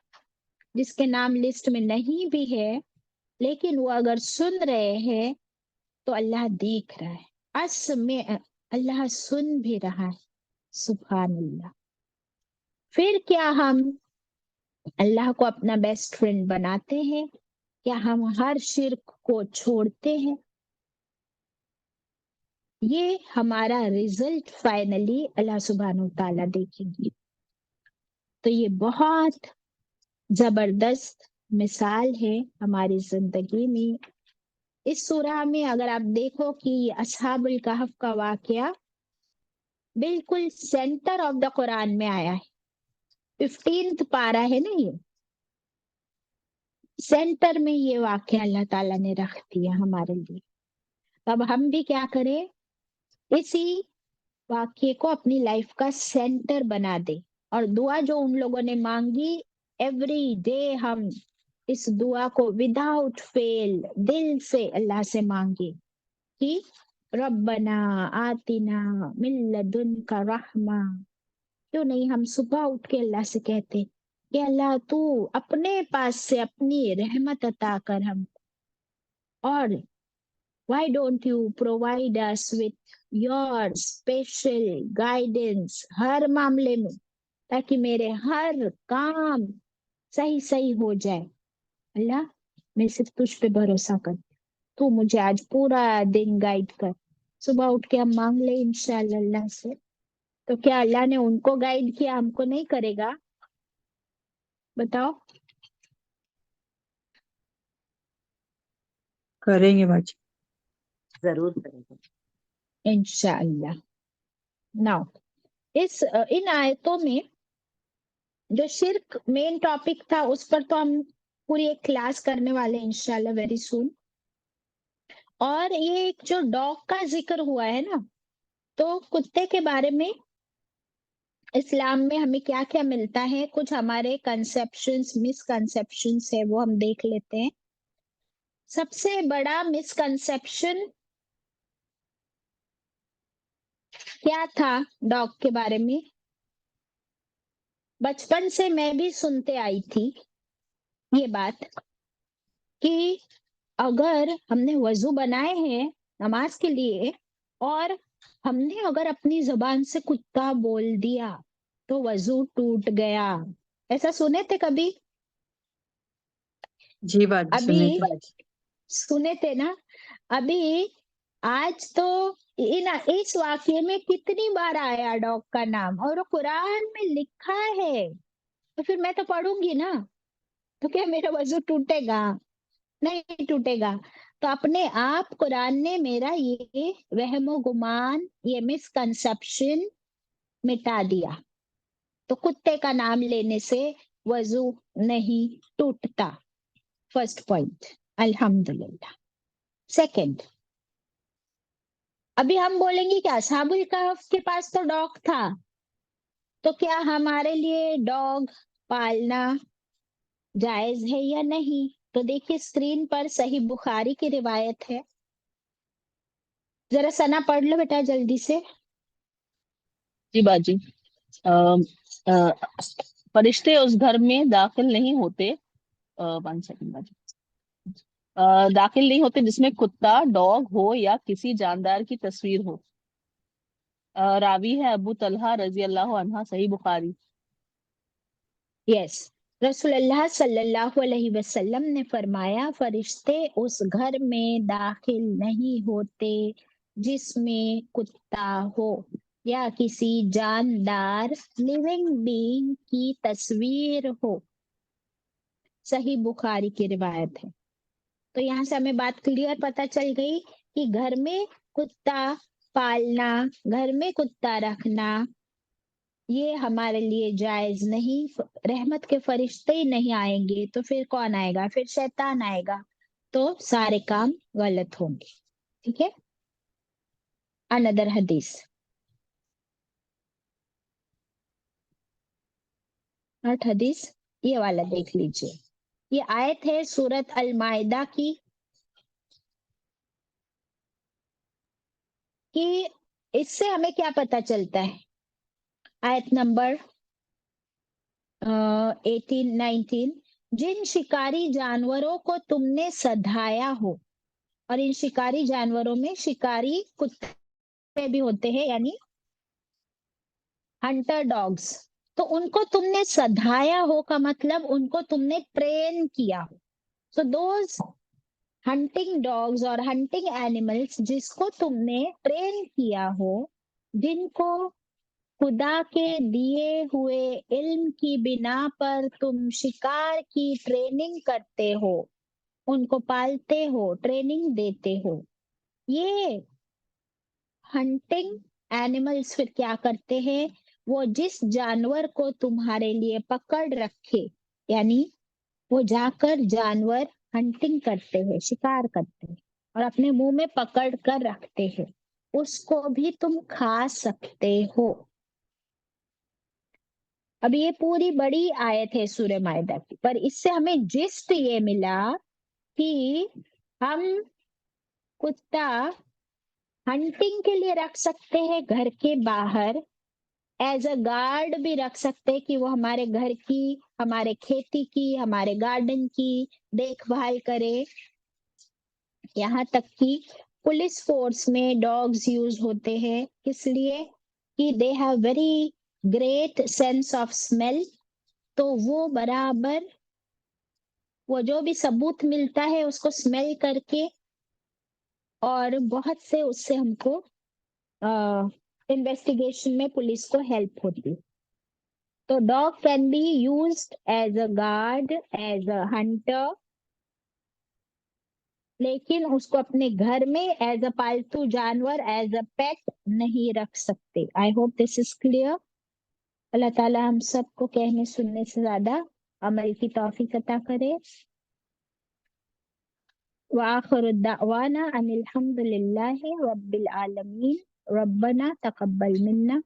जिसके नाम लिस्ट में नहीं भी है, लेकिन वो अगर सुन रहे हैं तो अल्लाह देख रहा है। अस में अल्लाह सुन भी रहा है। सुभान अल्लाह। फिर क्या हम अल्लाह को अपना बेस्ट फ्रेंड बनाते हैं? क्या हम हर शिर्क को छोड़ते हैं? ये हमारा रिजल्ट फाइनली अल्लाह सुब्हानहू ताला देखेंगे। तो ये बहुत जबरदस्त मिसाल है हमारी जिंदगी में। इस सूरह में अगर आप देखो कि असहाबुल कहफ का वाकया बिल्कुल सेंटर ऑफ द कुरान में आया है। 15th पारा है ना, ये सेंटर में ये वाकया अल्लाह ताला ने रख दिया हमारे लिए। तब हम भी क्या करें, इसी वाक्य को अपनी लाइफ का सेंटर बना दे, और दुआ जो उन लोगों ने मांगी, एवरी डे हम इस दुआ को विदाउट फेल दिल से अल्लाह से मांगे कि रब्बना आतिना मिन लदुनका रहमा। क्यों नहीं हम सुबह उठ के अल्लाह से कहते کہ اللہ تو اپنے پاس سے اپنی رحمت عطا کر ہم اور why don't you provide us with your special guidance ہر معاملے میں تاکہ میرے ہر کام صحیح صحیح ہو جائے. اللہ میں صرف تجھ پہ بھروسہ کرتی ہوں. تو مجھے آج پورا دن گائیڈ کر. صبح اٹھ کے ہم مانگ لیں انشاءاللہ اللہ سے. تو کیا اللہ نے ان کو گائیڈ کیا ہم کو نہیں کرے گا؟ بتاؤ. کریں گے باجی. ضرور کریں گے. انشاءاللہ. ناؤ ان آیتوں میں جو شرک مین ٹاپک تھا اس پر تو ہم پوری ایک کلاس کرنے والے ہیں انشاءاللہ ویری سون. اور یہ ایک جو ڈاگ کا ذکر ہوا ہے نا تو کتے کے بارے میں اسلام میں ہمیں کیا کیا ملتا ہے, کچھ ہمارے کنسپشنز مس کنسپشنز ہے وہ ہم دیکھ لیتے ہیں. سب سے بڑا مس کنسپشن کیا تھا ڈاگ کے بارے میں؟ بچپن سے میں بھی سنتے آئی تھی یہ بات کہ اگر ہم نے وضو بنائے ہیں نماز کے لیے اور ہم نے اگر اپنی زبان سے کتا بول دیا تو وضو ٹوٹ گیا. ایسا سنے تھے کبھی؟ جی باجی سنے ابھی تھے. سنے تھے نا. ابھی آج تو اس واقعے میں کتنی بار آیا ڈاگ کا نام اور وہ قرآن میں لکھا ہے, تو پھر میں تو پڑھوں گی نا, تو کیا میرا وضو ٹوٹے گا؟ نہیں ٹوٹے گا. تو اپنے آپ قرآن نے میرا یہ وہم و گمان یہ مس کنسپشن مٹا دیا. تو کتے کا نام لینے سے وضو نہیں ٹوٹتا. فرسٹ پوائنٹ الحمدللہ. سیکنڈ, ابھی ہم بولیں گے کہ اصحاب الکہف کے پاس تو ڈاگ تھا, تو کیا ہمارے لیے ڈاگ پالنا جائز ہے یا نہیں؟ تو دیکھیے اسکرین پر صحیح بخاری کی روایت ہے. ذرا ثنا پڑھ لو بیٹا جلدی سے. جی باجی. فرشتے اس گھر میں داخل نہیں ہوتے. 1 سیکنڈ باجی. داخل نہیں ہوتے جس میں کتا ڈاگ ہو یا کسی جاندار کی تصویر ہو. راوی ہے ابو طلحہ رضی اللہ عنہ, صحیح بخاری. یس, رسول اللہ صلی اللہ علیہ وسلم نے فرمایا فرشتے اس گھر میں داخل نہیں ہوتے جس میں کتا ہو یا کسی جاندار لیونگ بینگ کی تصویر ہو. صحیح بخاری کی روایت ہے. تو یہاں سے ہمیں بات کلیئر پتہ چل گئی کہ گھر میں کتا پالنا, گھر میں کتا رکھنا یہ ہمارے لیے جائز نہیں. رحمت کے فرشتے ہی نہیں آئیں گے تو پھر کون آئے گا؟ پھر شیطان آئے گا, تو سارے کام غلط ہوں گے. ٹھیک ہے. اندر حدیث حدیث یہ والا دیکھ لیجئے. یہ آیت ہے سورت المائدہ کی کہ اس سے ہمیں کیا پتا چلتا ہے. آیت نمبر 18-19, جن شکاری جانوروں کو تم نے سدھایا ہو, اور ان شکاری جانوروں میں شکاری کتے بھی ہوتے ہیں یعنی ہنٹر ڈاگز, تو ان کو تم نے سدھایا ہو کا مطلب ان کو تم نے ٹرین کیا ہو. سو دوز ہنٹنگ ڈاگز اور ہنٹنگ اینیملز جس کو تم نے ٹرین کیا ہو, جن کو خدا کے دیے ہوئے علم کی بنا پر تم شکار کی ٹریننگ کرتے ہو, ان کو پالتے ہو, ٹریننگ دیتے ہو. یہ ہنٹنگ اینیملز پھر کیا کرتے ہیں؟ وہ جس جانور کو تمہارے لیے پکڑ رکھے, یعنی وہ جا کر جانور ہنٹنگ کرتے ہیں, شکار کرتے ہیں اور اپنے منہ میں پکڑ کر رکھتے ہیں, اس کو بھی تم کھا سکتے ہو. اب یہ پوری بڑی آیت ہے سورہ مائدہ کی, پر اس سے ہمیں جسٹ یہ ملا کہ ہم کتا ہنٹنگ کے لیے رکھ سکتے ہیں گھر کے باہر, ایز اے گارڈ بھی رکھ سکتے کہ وہ ہمارے گھر کی، ہمارے کھیتی کی، ہمارے گارڈن کی دیکھ بھال کرے. یہاں تک کہ پولیس فورس میں ڈاگز یوز ہوتے ہیں. کس لیے؟ کہ they have very great sense of smell. تو وہ برابر وہ جو بھی ثبوت ملتا ہے اس کو اسمیل کر کے، اور بہت سے اس سے ہم کو انویسٹیگیشن میں پولیس کو ہیلپ ہوتی. تو dog can be used as a guard, as a hunter, لیکن اس کو اپنے گھر میں ایز اے پالتو جانور، ایز اے پیٹ نہیں رکھ سکتے. I hope this is clear. اللہ تعالیٰ ہم سب کو کہنے سننے سے زیادہ عمل کی توفیق عطا کرے. وآخر الدعوانا ان الحمد للہ رب العالمین. ربنا تقبل منا